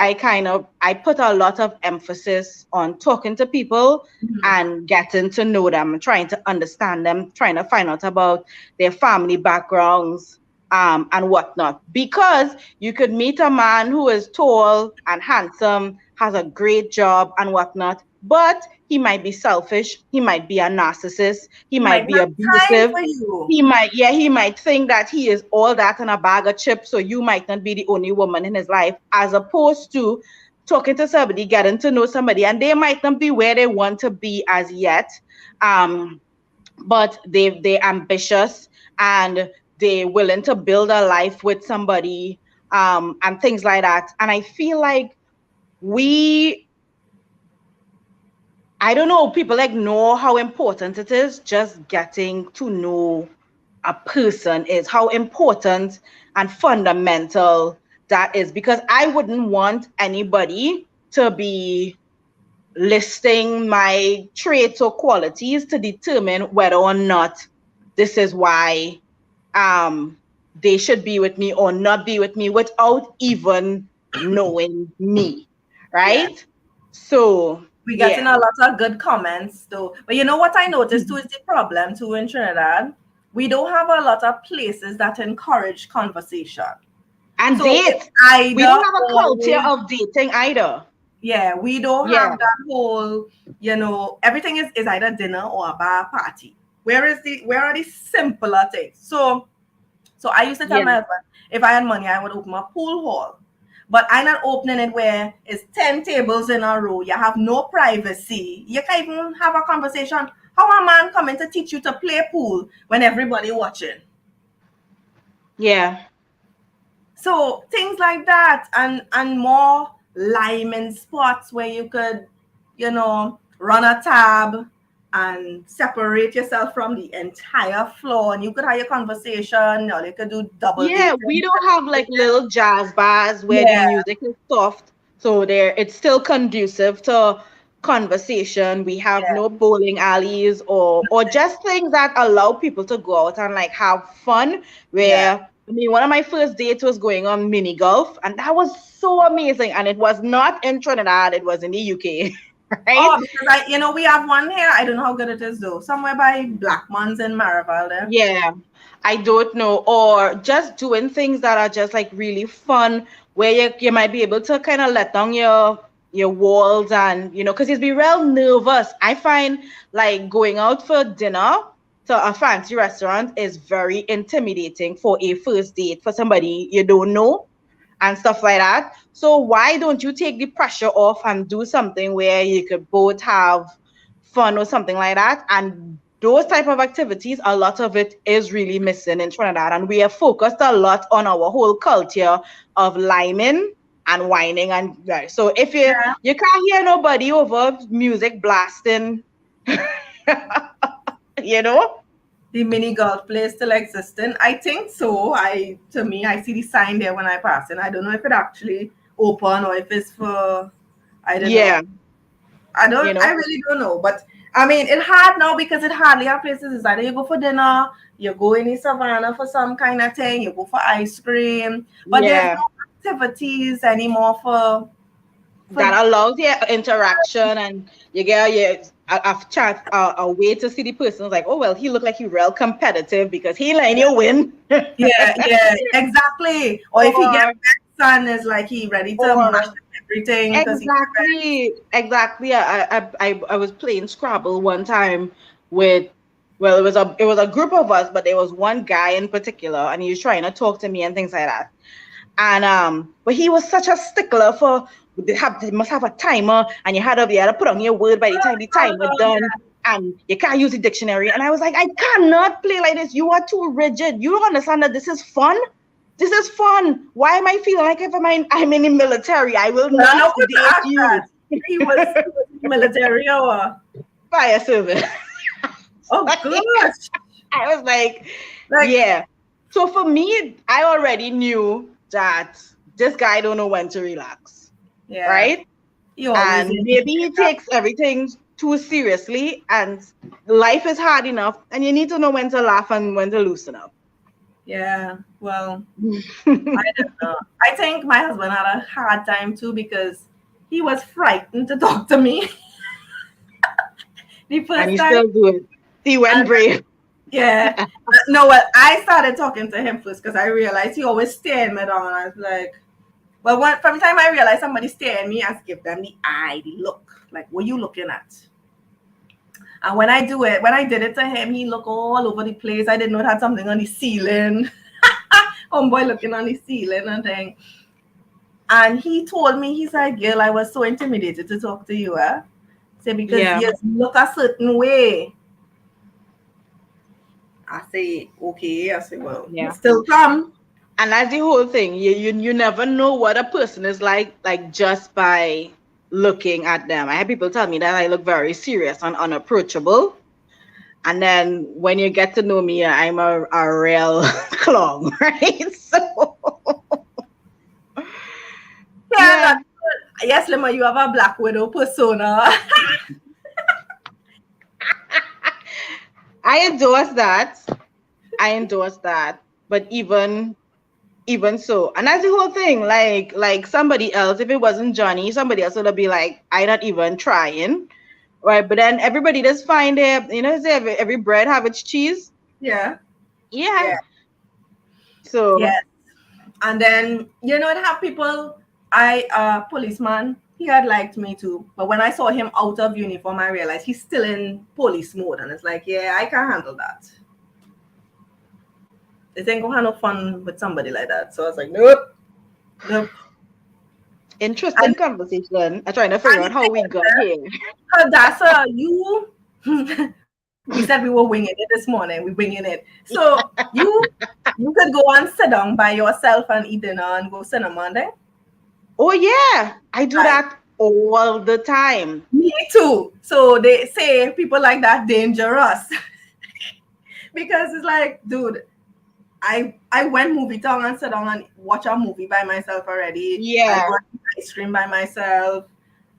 I put a lot of emphasis on talking to people and getting to know them, trying to understand them, trying to find out about their family backgrounds and whatnot. Because you could meet a man who is tall and handsome, has a great job and whatnot, but he might be selfish, he might be a narcissist, he He might might be not have time abusive, for you. he might think that he is all that in a bag of chips, so you might not be the only woman in his life, as opposed to talking to somebody, getting to know somebody, and they might not be where they want to be as yet. Um, but they're ambitious, and they're willing to build a life with somebody, and things like that. And I feel like we I don't know, people ignore how important it is just getting to know a person, is how important and fundamental that is, because I wouldn't want anybody to be listing my traits or qualities to determine whether or not this is why um they should be with me or not be with me without even knowing me, Yeah. right? So We getting yeah. a lot of good comments though. But you know what I noticed too is the problem too in Trinidad? We don't have a lot of places that encourage conversation. And So it's date. We either don't have a culture always, of dating either. yeah, we don't Yeah. have that whole, everything is either dinner or a bar party. Where are the simpler things? So I used to tell Yeah. my husband, if I had money, I would open a pool hall. But I'm not opening it where it's 10 tables in a row. You have no privacy. You can't even have a conversation. How a man coming to teach you to play pool when everybody watching? Yeah. So things like that, and more liming spots where you could, run a tab and separate yourself from the entire floor, and you could have your conversation, or you could do double Yeah, we dating. don't have like little jazz bars where the Yeah, music is soft, so there it's still conducive to conversation. We have yeah, no bowling alleys or just things that allow people to go out and like have fun. yeah. Where I mean, one of my first dates was going on mini golf, and that was so amazing. And it was not in Trinidad; it was in the UK, right? Oh, because we have one here. I don't know how good it is though. Somewhere by Blackmans in Maraval there. Yeah, I don't know. Or just doing things that are just like really fun, where you might be able to kind of let down your walls, and because you'd be real nervous. I find like going out for dinner to a fancy restaurant is very intimidating for a first date for somebody you don't know and stuff like that. So why don't you take the pressure off and do something where you could both have fun or something like that? And those type of activities, a lot of it is really missing in Trinidad, and we have focused a lot on our whole culture of liming and whining. And right, so if Yeah. you can't hear nobody over music blasting, you know. The mini golf place still existing? I think so. To me, I see the sign there when I pass, and I don't know if it actually open or if it's for, I don't know. Yeah, you I know. really don't know. But I mean, it hard now because it hardly have places. It's either you go for dinner, you go in the savannah for some kind of thing, you go for ice cream, but there's Yeah, no activities anymore for that allows your interaction, and you get a chance, a way to see the person like, oh well, he looked like he real competitive because he letting you win. yeah, exactly. Or if he get or vexed and is like he ready to mash or up everything because he get vexed. exactly. I was playing Scrabble one time with well, it was a group of us, but there was one guy in particular, and he was trying to talk to me and things like that. And but he was such a stickler for they must have a timer, and you had to put on your word by the time the timer done, and you can't use the dictionary. And I was like, I cannot play like this. You are too rigid. You don't understand that this is fun. This is fun. Why am I feeling like if I'm in the military? I will not date you. He was military or Fire service. oh gosh. I was like, yeah. So for me, I already knew that this guy don't know when to relax. Yeah. Right? And maybe he takes everything too seriously, and life is hard enough, and you need to know when to laugh and when to loosen up. Yeah, well, I don't know. I think my husband had a hard time too because he was frightened to talk to me. The first and he time, still do it. He went brave. Yeah. No, well, I started talking to him first because I realized he always stared me down. I was like, well, from the time I realized somebody staring at me, I give them the eye, the look. Like, what are you looking at? And when I did it to him, he looked all over the place. I didn't know it had something on the ceiling. Homeboy looking on the ceiling and thing. And he told me, he's like, girl, I was so intimidated to talk to you. Say, because you look a certain way. I say, okay. I say, well, still come. And that's the whole thing. You never know what a person is like just by looking at them. I had people tell me that I look very serious and unapproachable. And then when you get to know me, I'm a real clown, right? So yes, Lema, you have a Black Widow persona. I endorse that. But even so, and that's the whole thing. Like somebody else, if it wasn't Johnny, somebody else would be like, I not even trying, right? But then everybody just find it. Every bread have its cheese. Yeah. So yes, and then it have people. Policeman. He had liked me too, but when I saw him out of uniform, I realized he's still in police mode, and it's like, yeah, I can't handle that. It ain't gonna have no fun with somebody like that. So I was like, nope. Interesting conversation. I'm trying to figure out how we got here. That's you. We said we were winging it this morning. We're winging it. So you could go and sit down by yourself and eat dinner and go cinema there. Oh yeah, I do that all the time. Me too. So they say people like that dangerous because it's like, dude, I went movie town and sat down and watch a movie by myself already. Yeah. I got ice cream by myself,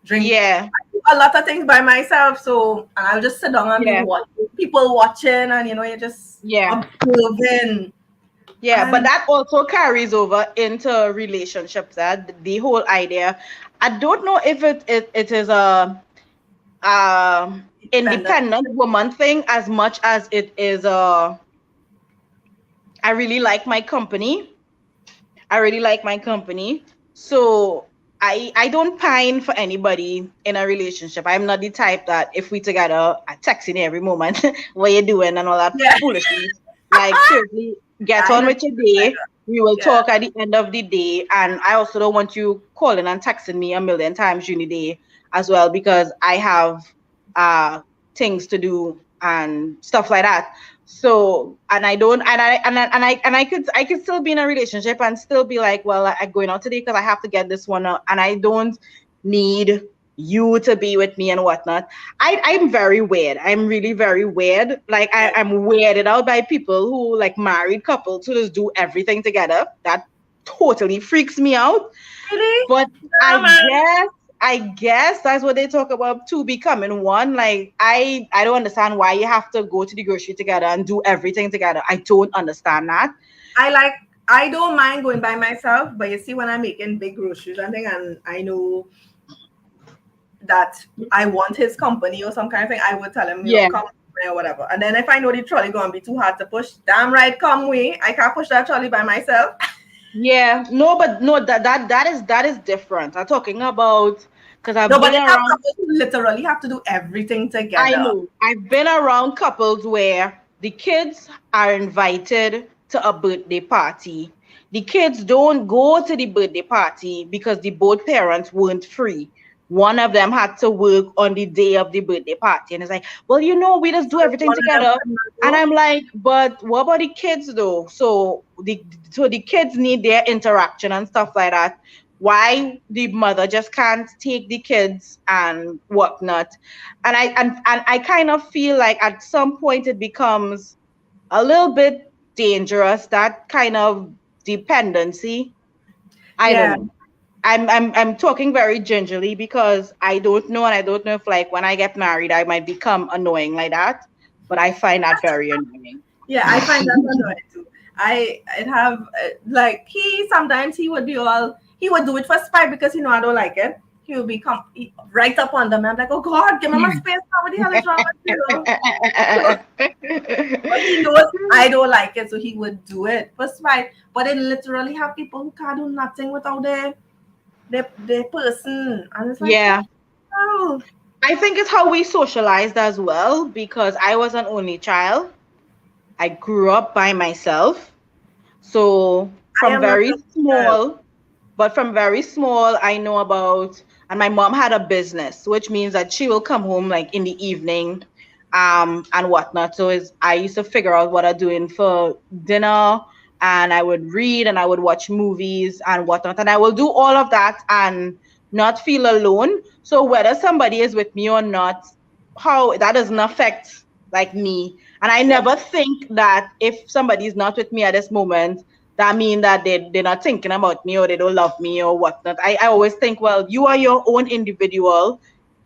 drink. Yeah. I do a lot of things by myself. So, and I'll just sit down and be watching people watching, and you're just observing. Yeah, but that also carries over into relationships. The whole idea. I don't know if it is a independent woman thing as much as it is a I really like my company. So I don't pine for anybody in a relationship. I'm not the type that if we together, I text in every moment, what you doing and all that foolishness. Like seriously, get on with your day. We will talk at the end of the day. And I also don't want you calling and texting me a million times during the day as well, because I have things to do and stuff like that. So, and I don't, and I could still be in a relationship and still be like, well, I'm going out today because I have to get this one out, and I don't need you to be with me and whatnot. I'm very weird. I'm really very weird. Like I'm weirded out by people who like married couples who just do everything together. That totally freaks me out. Really? But I guess that's what they talk about, two becoming one. Like I don't understand why you have to go to the grocery together and do everything together. I don't understand that. I don't mind going by myself, but you see, when I'm making big groceries and I know that I want his company or some kind of thing, I would tell him, come or whatever. And then if I know the trolley gonna be too hard to push, damn right, come way. I can't push that trolley by myself. Yeah, no, but no, that is different. I'm talking about Because I've No, but been they have around. couples who literally have to do everything I together. know. I've been around couples where the kids are invited to a birthday party. The kids don't go to the birthday party because the both parents weren't free. One of them had to work on the day of the birthday party. And it's like, well, we just do So everything one of them together. could not And go. I'm like, but what about the kids though? So the kids need their interaction and stuff like that. Why the mother just can't take the kids and whatnot? And I kind of feel like at some point it becomes a little bit dangerous, that kind of dependency. I don't Yeah, know. I'm talking very gingerly because I don't know, and I don't know if like when I get married I might become annoying like that. But I find that very annoying. yeah, I find that annoying too. I'd have like sometimes he would do it for spite because I don't like it. He would right up on them. I'm like, oh God, give me my space. Now. What the hell is wrong with you? But he knows I don't like it, so he would do it for spite. But they literally have people who can't do nothing without their person, and it's like, Yeah. oh, I think it's how we socialized as well because I was an only child. I grew up by myself. So I from am not very a child. small, but from very small, I know about, and my mom had a business, which means that she will come home like in the evening, and whatnot. So I used to figure out what I'm doing for dinner, and I would read and I would watch movies and whatnot, and I will do all of that and not feel alone. So whether somebody is with me or not, how that doesn't affect like me. And I Yeah. never think that if somebody is not with me at this moment, that mean that they're not thinking about me or they don't love me or whatnot. I always think, well, you are your own individual.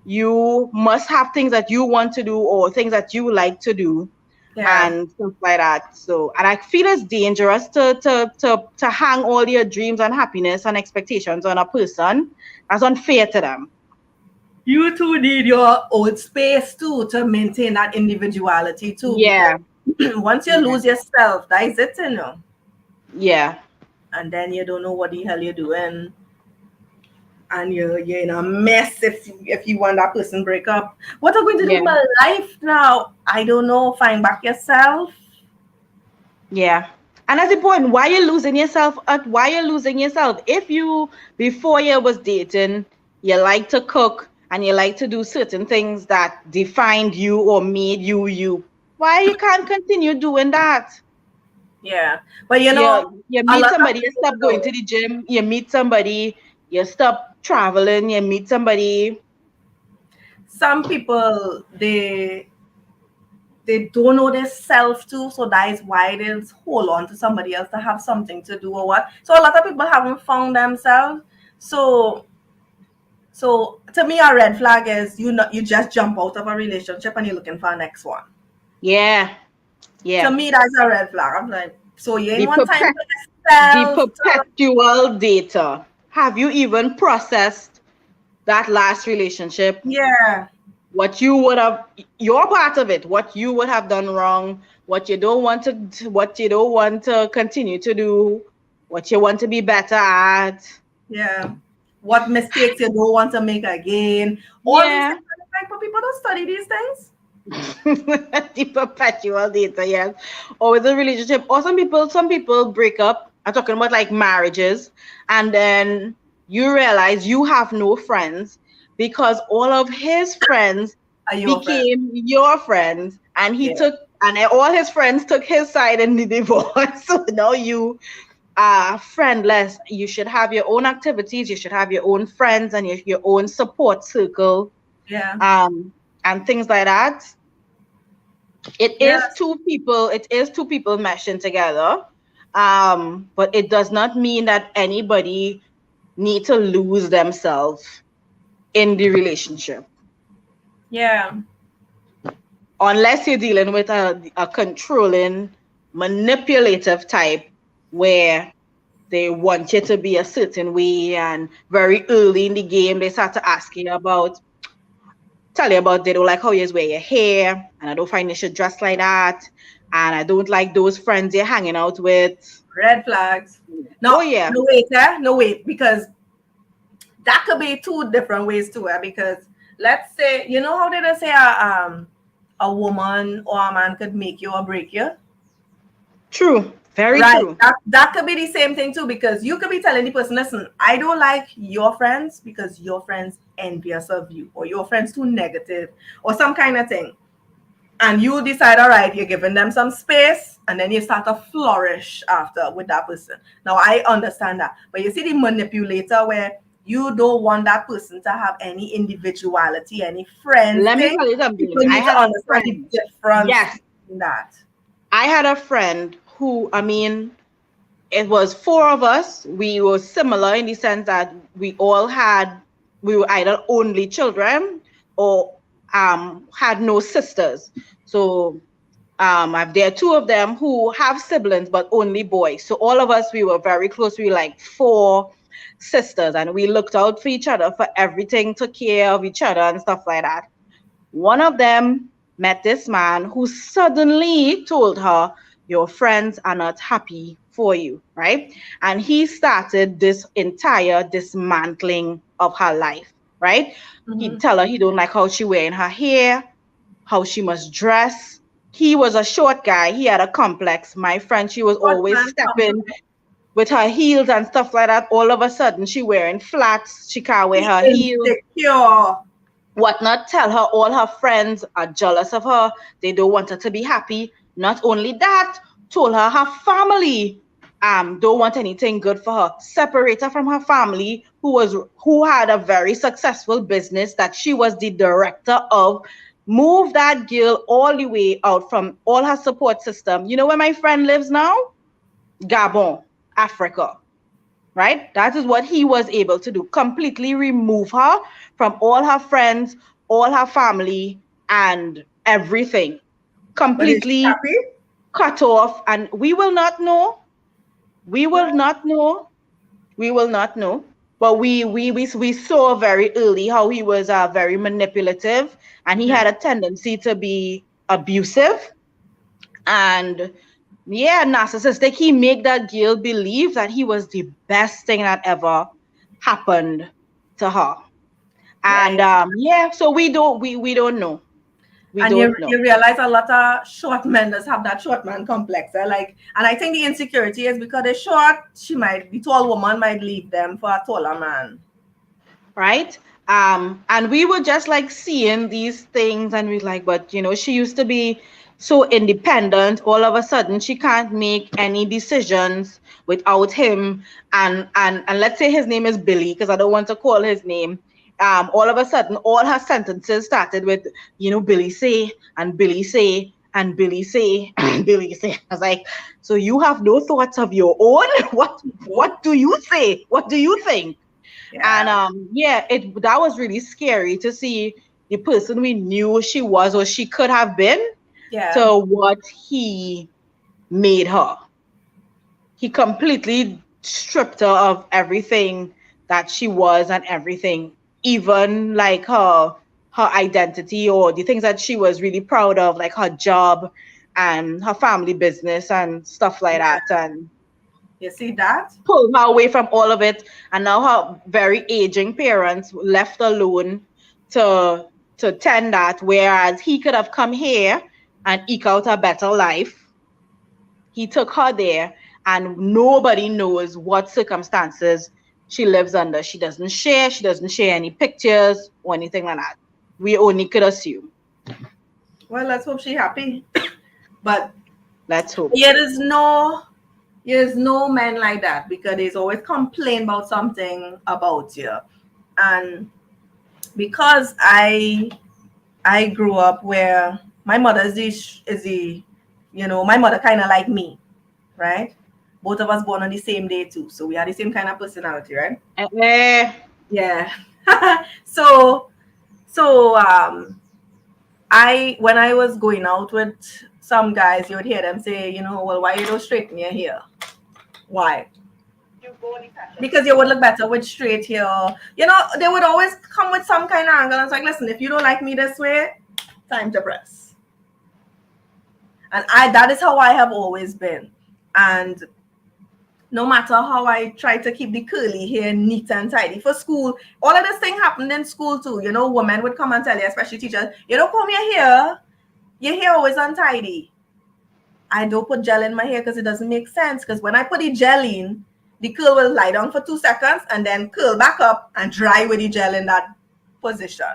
You must have things that you want to do or things that you like to do Yeah. and stuff like that. So, and I feel it's dangerous to hang all your dreams and happiness and expectations on a person. That's unfair to them. You too need your own space too to maintain that individuality too. Yeah, Because once you yeah, lose yourself, that is it, yeah, and then you don't know what the hell you're doing, and you're in a mess if you want that person break up. What am I going to do with yeah. my life now? I don't know. Find back yourself. Yeah. And that's important. Why you losing yourself at why you losing yourself? If you before you was dating, you like to cook and you like to do certain things that defined you or made you you. Why you can't continue doing that? Yeah, but You a meet lot of somebody, you people stop going to the gym, you meet somebody, you stop traveling, you meet somebody. some people they don't know their self too, so that is why they hold on to somebody else to have something to do or what. So a lot of people haven't found themselves. So to me, a red flag is you just jump out of a relationship and you're looking for a next one. Yeah, To yeah. me, that's a red flag. I'm like, so you ain't The one time perpet for the yourself. perpetual data. Have you even processed that last relationship? Yeah, What you would have, your part of it, what you would have done wrong, what you don't want to continue to do, what you want to be better at. yeah. What mistakes you don't want to make again? All these Yeah. things. Like, but people don't study these things. The perpetual data, yes. Or with a relationship. Or some people break up. I'm talking about like marriages, and then you realize you have no friends because all of his friends Are your friend? became your friends, and Yeah, all his friends took his side in the divorce. So now you are friendless. You should have your own activities, you should have your own friends and your own support circle, yeah, um, and things like that. It yeah. is two people meshing together, but it does not mean that anybody need to lose themselves in the relationship Yeah, unless you're dealing with a controlling manipulative type where they want you to be a certain way, and very early in the game they start to ask you about tell you about they don't like how you wear your hair, and I don't find you should dress like that, and I don't like those friends you're hanging out with. red flags. Oh No, yeah. no wait, no wait, because that could be two different ways to it, because let's say, you know how they say a woman or a man could make you or break you? True. Very Right. true. That could be the same thing too, because you could be telling the person, listen, I don't like your friends because your friends envious of you, or your friends too negative, or some kind of thing. And you decide, all right, you're giving them some space, and then you start to flourish after with that person. Now I understand that. But you see the manipulator where you don't want that person to have any individuality, any friends Let me thing. tell you something. People I need to had a understand the friend. difference Yes, in that. I had a friend who, I mean, it was four of us. We were similar in the sense that we were either only children or had no sisters. So there are two of them who have siblings, but only boys. So all of us, we were very close. We were like four sisters, and we looked out for each other for everything, took care of each other and stuff like that. One of them met this man who suddenly told her, your friends are not happy for you, right? And he started this entire dismantling of her life, right? He'd tell her he don't like how she wearing her hair, how she must dress. He was a short guy. He had a complex. My friend, she was Short always man stepping complex. with her heels and stuff like that. All of a sudden, she wearing flats. She can't wear her heels. Insecure. Whatnot, tell her all her friends are jealous of her. They don't want her to be happy. Not only that, told her her family don't want anything good for her. Separate her from her family, who had a very successful business that she was the director of. Move that girl all the way out from all her support system. You know where my friend lives now? Gabon, Africa, right? That is what he was able to do. Completely remove her from all her friends, all her family, and everything. But is she Completely happy? cut off. And we will not know. We will not know. We will not know. But we saw very early how he was very manipulative, and he had a tendency to be abusive and yeah, narcissistic. He made that girl believe that he was the best thing that ever happened to her. And Right. yeah, so we don't know. We And you, don't know. you realize a lot of short men does have that short man complex. Like, and I think the insecurity is because they're short, the tall woman might leave them for a taller man. Right? And we were just like seeing these things and we like, but she used to be so independent. All of a sudden she can't make any decisions without him. And let's say his name is Billy, because I don't want to call his name. All of a sudden all her sentences started with, Billy say and Billy say and Billy say and Billy say. I was like, so you have no thoughts of your own? What do you say? What do you think? And Yeah. yeah, that was really scary to see the person we knew she was or she could have been Yeah. to what he made her. He completely stripped her of everything that she was and everything, even like her identity or the things that she was really proud of, like her job and her family business and stuff like Yeah. that. And You see that? pulled her away from all of it, and now her very aging parents left alone to tend that, whereas he could have come here and eke out a better life. He took her there, and nobody knows what circumstances she lives under. She doesn't share any pictures or anything like that. We only could assume. Well, let's hope she's happy. But Let's hope. there is no man like that, because there's always complain about something about you. And because I grew up where my mother my mother kind of like me, right? Both of us born on the same day too, so we had the same kind of personality, right? Eh, Yeah. so so when I was going out with some guys, you would hear them say, well, why you don't straighten your hair? Why? Because you would look better with straight hair. They would always come with some kind of angle. And it's like, listen, if you don't like me this way, time to press. And that is how I have always been. And No matter how I try to keep the curly hair neat and tidy for school, all of this thing happened in school too. You know, women would come and tell you, especially teachers, you don't comb your hair always untidy. I don't put gel in my hair because it doesn't make sense. Because when I put the gel in, the curl will lie down for 2 seconds and then curl back up and dry with the gel in that position.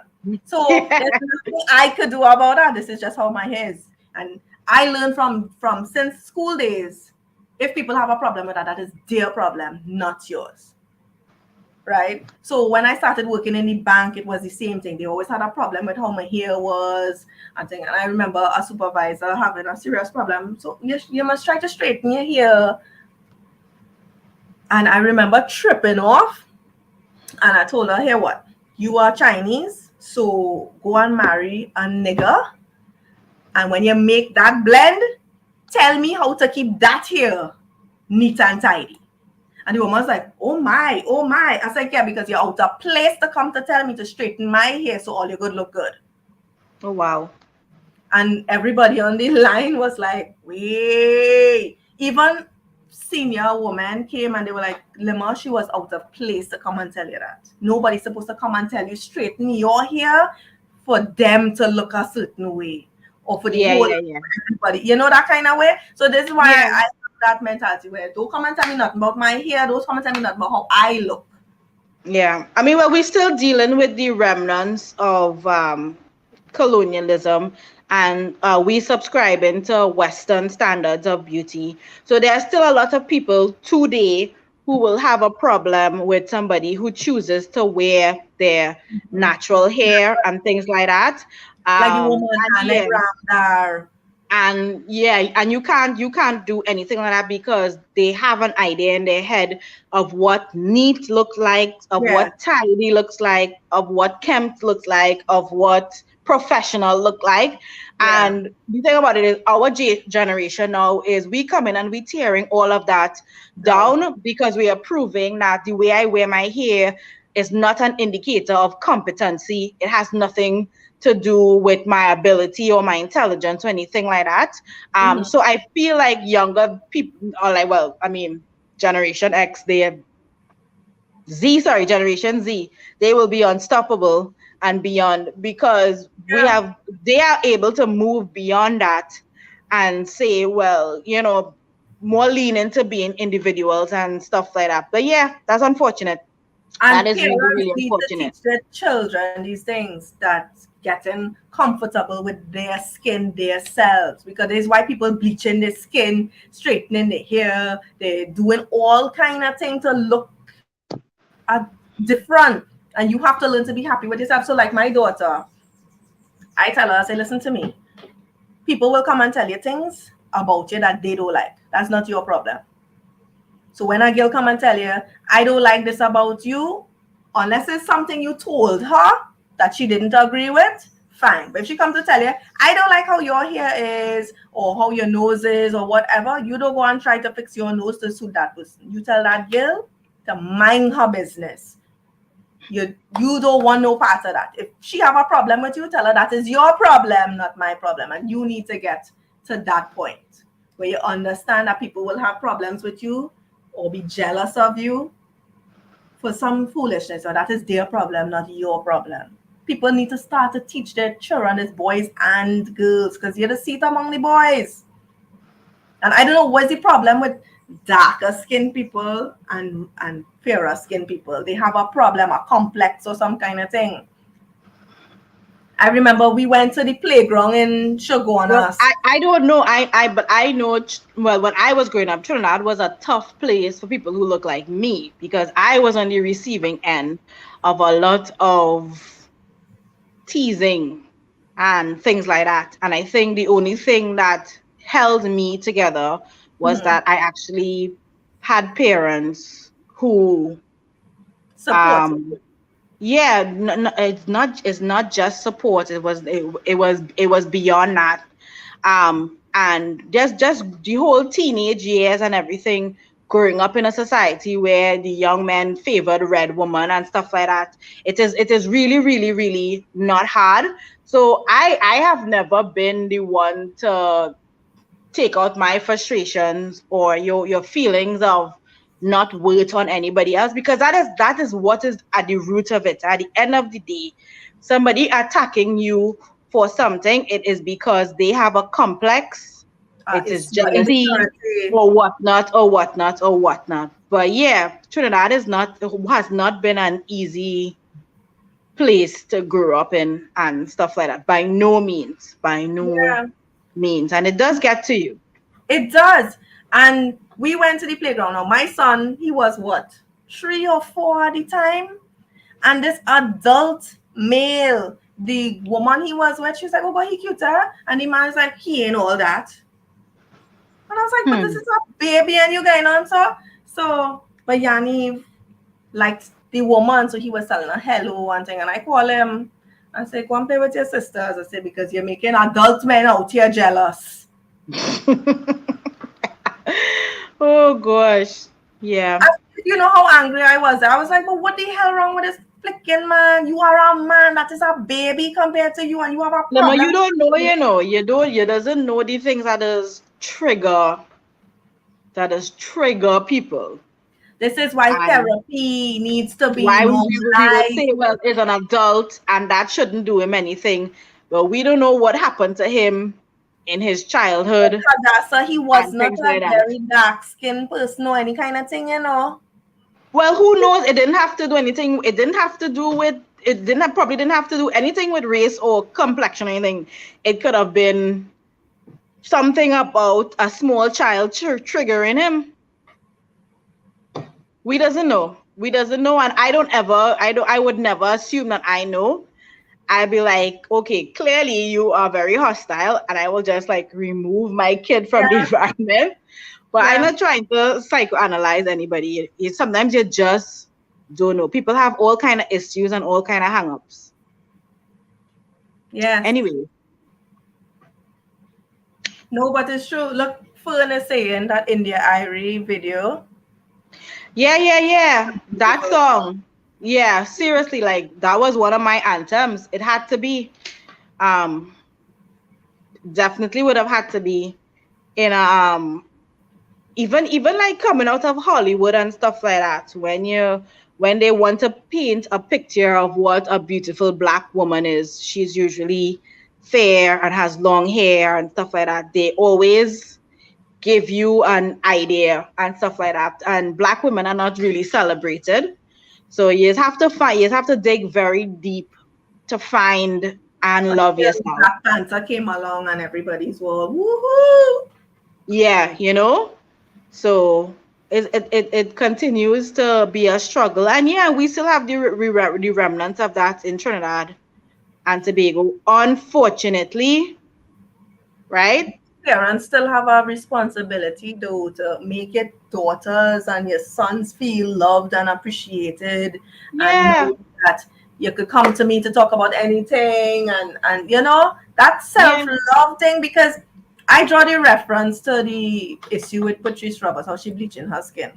So there's nothing I could do about that. This is just how my hair is. And I learned from since school days, if people have a problem with that, that is their problem, not yours. Right? So when I started working in the bank, it was the same thing. They always had a problem with how my hair was and thing. And I remember a supervisor having a serious problem. So you must try to straighten your hair. And I remember tripping off. And I told her, hey, what? You are Chinese, so go and marry a nigger. And when you make that blend, tell me how to keep that hair neat and tidy. And the woman was like, oh my. I was like, yeah, because you're out of place to come to tell me to straighten my hair so all your good look good. Oh, wow. And everybody on the line was like, wait. Even senior women came and they were like, Lima, she was out of place to come and tell you that. Nobody's supposed to come and tell you straighten your hair for them to look a certain way. Or for the whole everybody. You know that kind of way? So this is why I that mentality where don't come and tell me nothing about my hair, don't come and tell me nothing about how I look. Yeah, I mean, well, we're still dealing with the remnants of colonialism, and we subscribing to Western standards of beauty. So there are still a lot of people today who will have a problem with somebody who chooses to wear their natural hair and things like that. Like the woman and you can't do anything like that because they have an idea in their head of what neat looks like, of what tidy looks like, of what kempt looks like, of what professional look like. And the thing about it is our generation now is we come in and we tearing all of that down because we are proving that the way I wear my hair is not an indicator of competency. It has nothing to do with my ability or my intelligence or anything like that. So I feel like younger people are like, well, I mean, Generation Generation Z, they will be unstoppable and beyond because they are able to move beyond that and say, well, you know, more lean into being individuals and stuff like that. But yeah, that's unfortunate. And that is parents really need unfortunate. to teach their children these things, that getting comfortable with their skin themselves, because there's why people bleaching their skin, straightening their hair, they're doing all kind of things to look different, and you have to learn to be happy with yourself. So like my daughter, I tell her, I say, listen to me, people will come and tell you things about you that they don't like. That's not your problem. So when a girl come and tell you, I don't like this about you, unless it's something you told her that she didn't agree with, fine. But if she comes to tell you, I don't like how your hair is or how your nose is or whatever, you don't go and try to fix your nose to suit that person. You tell that girl to mind her business. You don't want no part of that. If she have a problem with you, tell her that is your problem, not my problem. And you need to get to that point where you understand that people will have problems with you or be jealous of you for some foolishness, or that is their problem, not your problem. People need to start to teach their children, as boys and girls, because you're the seat among the boys. And I don't know what's the problem with darker skin people and fairer skin people. They have a problem, a complex or some kind of thing. I remember we went to the playground in Shagona. Well, I don't know. But I know. Well, when I was growing up, Trinidad was a tough place for people who look like me because I was on the receiving end of a lot of teasing and things like that. And I think the only thing that held me together was that I actually had parents who supported. Yeah, it's not just support. It was beyond that. And just the whole teenage years and everything, growing up in a society where the young men favored red woman and stuff like that. It is really, really, really not hard. So I have never been the one to take out my frustrations or your feelings of not worth on anybody else, because that is what is at the root of it. At the end of the day, somebody attacking you for something, it is because they have a complex, it is It's jealousy insecurity. or whatnot or whatnot or whatnot. But yeah, Trinidad has not been an easy place to grow up in and stuff like that. By no means. By no Yeah, means. And it does get to you. it does. And we went to the playground. Now, my son, he was what, 3 or 4 at the time? And this adult male, the woman he was with, she's like, oh, but he cuter. And the man's like, he ain't all that. And I was like, but this Hmm. is a baby and you going on so but Yanni liked the woman, so he was telling her hello and thing. And I call him and say, go and play with your sisters. I say, because you're making adult men out here jealous. Oh gosh. Yeah. And you know how angry I was. I was like, but what the hell wrong with this flicking man? You are a man that is a baby compared to you, and you have a No, problem. you don't know, you doesn't know the things that is trigger people. This is why And therapy needs to be why we will normalized. say, well, is an adult and that shouldn't do him anything. Well, we don't know what happened to him in his childhood Kadasa, he was and not things a like that. very dark skinned person or any kind of thing, you know. Well, who knows? It didn't have to do anything. It didn't have to do with. It didn't have, probably didn't have to do anything with race or complexion or anything. It could have been something about a small child triggering him. We doesn't know. We doesn't know, and I would never assume that I know. I'd be like, okay, clearly you are very hostile, and I will just like remove my kid from the Yeah, environment. But I'm yeah, not trying to psychoanalyze anybody. Sometimes you just don't know. People have all kind of issues and all kind of hang-ups. yes. Anyway, No, but it's true. Look, Fern is saying that India Irie video. yeah. That song, yeah, seriously, like that was one of my anthems. It had to be. Um, Definitely would have had to be in a even like coming out of Hollywood and stuff like that, when they want to paint a picture of what a beautiful black woman is, she's usually fair and has long hair and stuff like that. They always give you an idea and stuff like that. And black women are not really celebrated. So you have to dig very deep to find and love Until yourself. Black Panther came along and everybody's all woohoo. Yeah, So it continues to be a struggle, and yeah, we still have the remnants of that in Trinidad and Tobago, unfortunately, right? Parents still have a responsibility though to make your daughters and your sons feel loved and appreciated and Yeah, know that you could come to me to talk about anything and you know that yeah, self-love thing because I draw the reference to the issue with Patrice Roberts, how she bleaching her skin.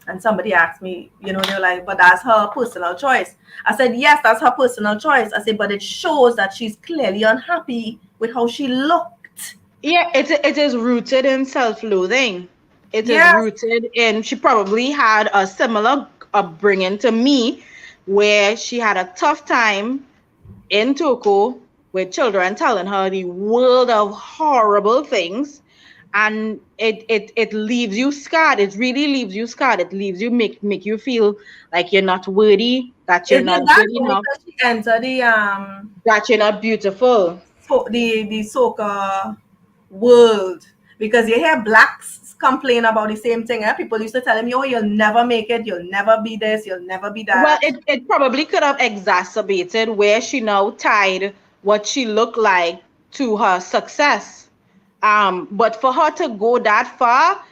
And somebody asked me, you know, they're like, but that's her personal choice. I said, yes, that's her personal choice. I said, but it shows that she's clearly unhappy with how she looked. yeah. It is rooted in self-loathing. It is Yes, rooted in, she probably had a similar upbringing to me, where she had a tough time in Toko with children telling her the world of horrible things, and it leaves you scarred. It really leaves you scarred. It leaves you, make you feel like you're not worthy, that you're is it not that good or enough, because she entered that you're not beautiful. the soca world? Because you hear blacks complain about the same thing. Eh? People used to tell me, oh, you'll never make it, you'll never be this, you'll never be Well, that. it probably could have exacerbated where she now tied what she looked like to her success. But for her to go that far,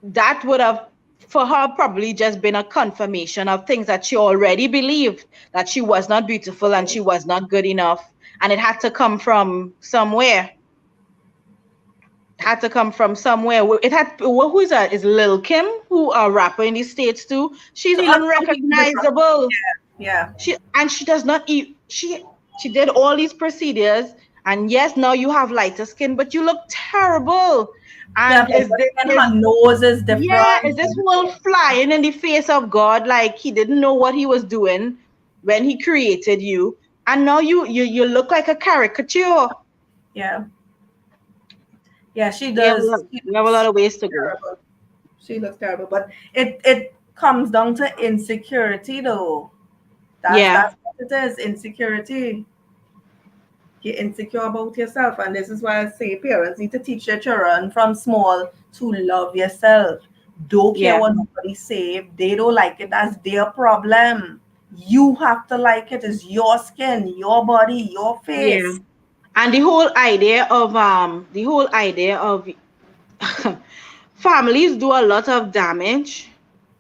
that would have, for her, probably just been a confirmation of things that she already believed, that she was not beautiful and she was not good enough, and it had to come from somewhere. It had to come from somewhere. It had, who is that? Is Lil Kim, who a rapper in the States too? She's So some people different. unrecognizable. Yeah. She does not eat. She did all these procedures, and yes, now you have lighter skin, but you look terrible. Yeah, And but then her nose is yeah, different. is this whole flying in the face of God, like he didn't know what he was doing when he created you, and now you look like a caricature. Yeah, yeah, she We have a does. lot, She we have a lot looks of ways to go. terrible. She looks terrible, but it comes down to insecurity, though. Yeah, That's what it is. Insecurity. You're insecure about yourself, and this is why I say parents need to teach their children from small to love yourself. Don't care yeah, what nobody say. If they don't like it, that's their problem. You have to like it. It's your skin, your body, your yeah. face. And the whole idea of families do a lot of damage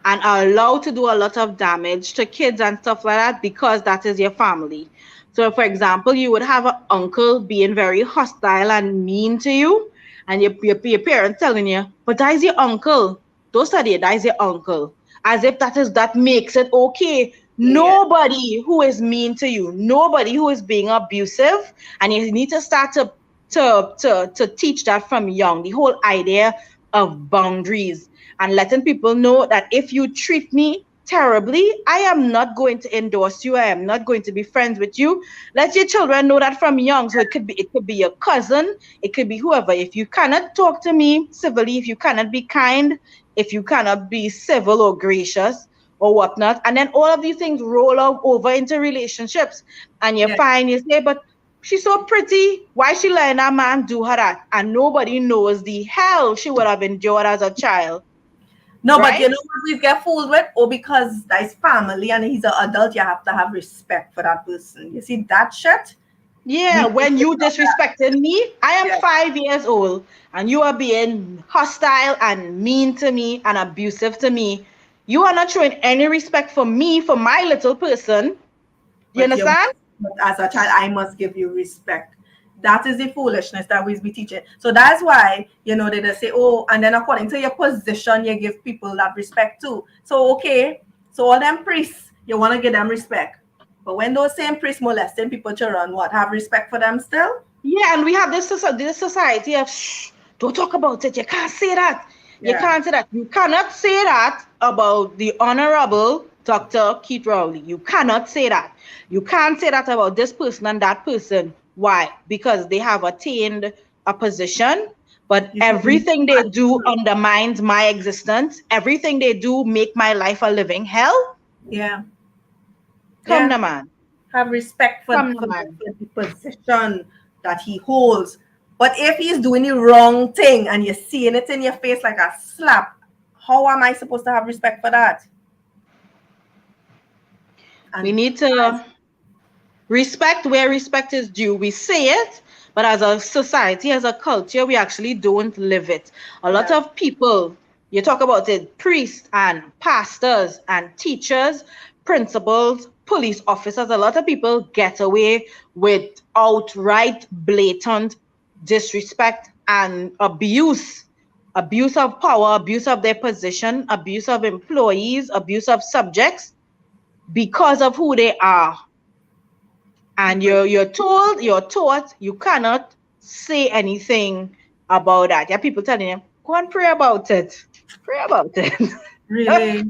and are allowed to do a lot of damage to kids and stuff like that because that is your family. So, for example, you would have an uncle being very hostile and mean to you, and your parents telling you, "But that is your uncle. Don't study it. That is your uncle." As if that makes it okay. Yeah, Nobody who is mean to you, nobody who is being abusive, and you need to start to teach that from young. The whole idea of boundaries and letting people know that if you treat me terribly, I am not going to endorse you. I am not going to be friends with you. Let your children know that from young. So it could be your cousin, it could be whoever. If you cannot talk to me civilly, if you cannot be kind, if you cannot be civil or gracious or whatnot, and then all of these things roll over into relationships, and you yeah. find you say, but she's so pretty. Why she letting that man do her that? And nobody knows the hell she would have endured as a child, No, but you right? know what we get fooled with? Oh, because that's family and he's an adult, you have to have respect for that person. You see that shit? Yeah, We need to when you stop that. disrespected me, I am Yeah. 5 years old, and you are being hostile and mean to me and abusive to me. You are not showing any respect for me, for my little person. You But understand? but as a child, I must give you respect. That is the foolishness that we be teaching. So that's why, they just say, oh, and then according to your position, you give people that respect too. So, okay, so all them priests, you want to give them respect. But when those same priests molesting people children, what, have respect for them still? Yeah, and we have this society of shh, don't talk about it. You can't say that. You Yeah. can't say that. You cannot say that about the Honorable Dr. Keith Rowley. You cannot say that. You can't say that about this person and that person. Why? Because they have attained a position, but You can everything they do undermines my existence. Everything they do make my life a living hell. yeah. Come Yeah. on, man. Have respect for, Come for, on, the, man. for the position that he holds. But if he's doing the wrong thing and you're seeing it in your face like a slap, how am I supposed to have respect for that? We And need as, to respect where respect is due. We say it, but as a society, as a culture, we actually don't live it. A lot yeah, of people, you talk about it, priests and pastors and teachers, principals, police officers, a lot of people get away with outright blatant disrespect and abuse. Abuse of power, abuse of their position, abuse of employees, abuse of subjects because of who they are, and because you're taught you cannot say anything about that. Yeah, people telling you, go and pray about it. Pray about it. really,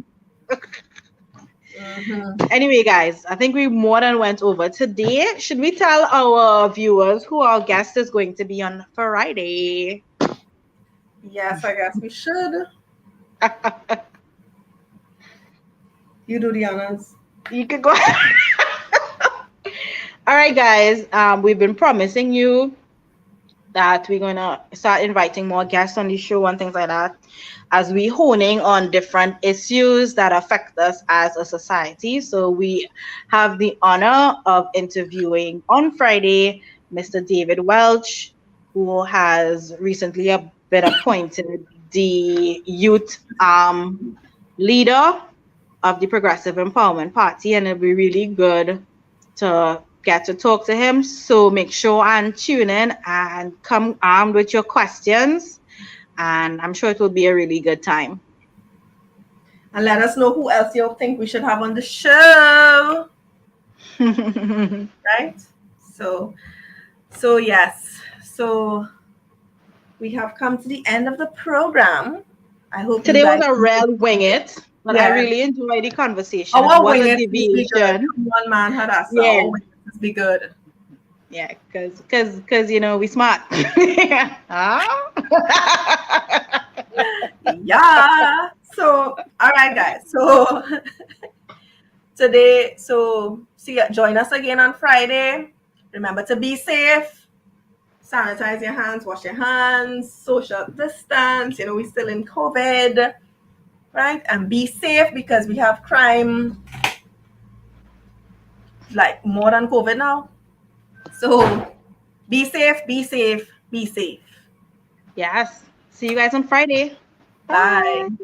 mhm. Anyway, guys, I think we more than went over today. Should we tell our viewers who our guest is going to be on Friday? Yes, I guess we should. You do the honors. You could go. All right, guys. We've been promising you that we're gonna start inviting more guests on the show and things like that, as we honing on different issues that affect us as a society. So we have the honor of interviewing on Friday Mr. David Welch, who has recently been appointed the youth leader of the Progressive Empowerment Party, and it'll be really good to get to talk to him. So make sure and tune in and come armed with your questions, and I'm sure it will be a really good time. And let us know who else you think we should have on the show. Right? So, yes. So we have come to the end of the program. I hope you Today was guys. a real wing it, but I Yeah. really enjoyed the conversation. It Our was wing a it must be good. deviation. Come on, man, Hadassah. Yeah. Our wing it must be good. Yeah, because you know we smart. Huh? Yeah. So, all right, guys. So today, join us again on Friday. Remember to be safe. Sanitize your hands, wash your hands, social distance. You know, we're still in COVID, right? And be safe because we have crime like more than COVID now. So be safe, be safe, be safe. Yes. See you guys on Friday. Bye. Bye.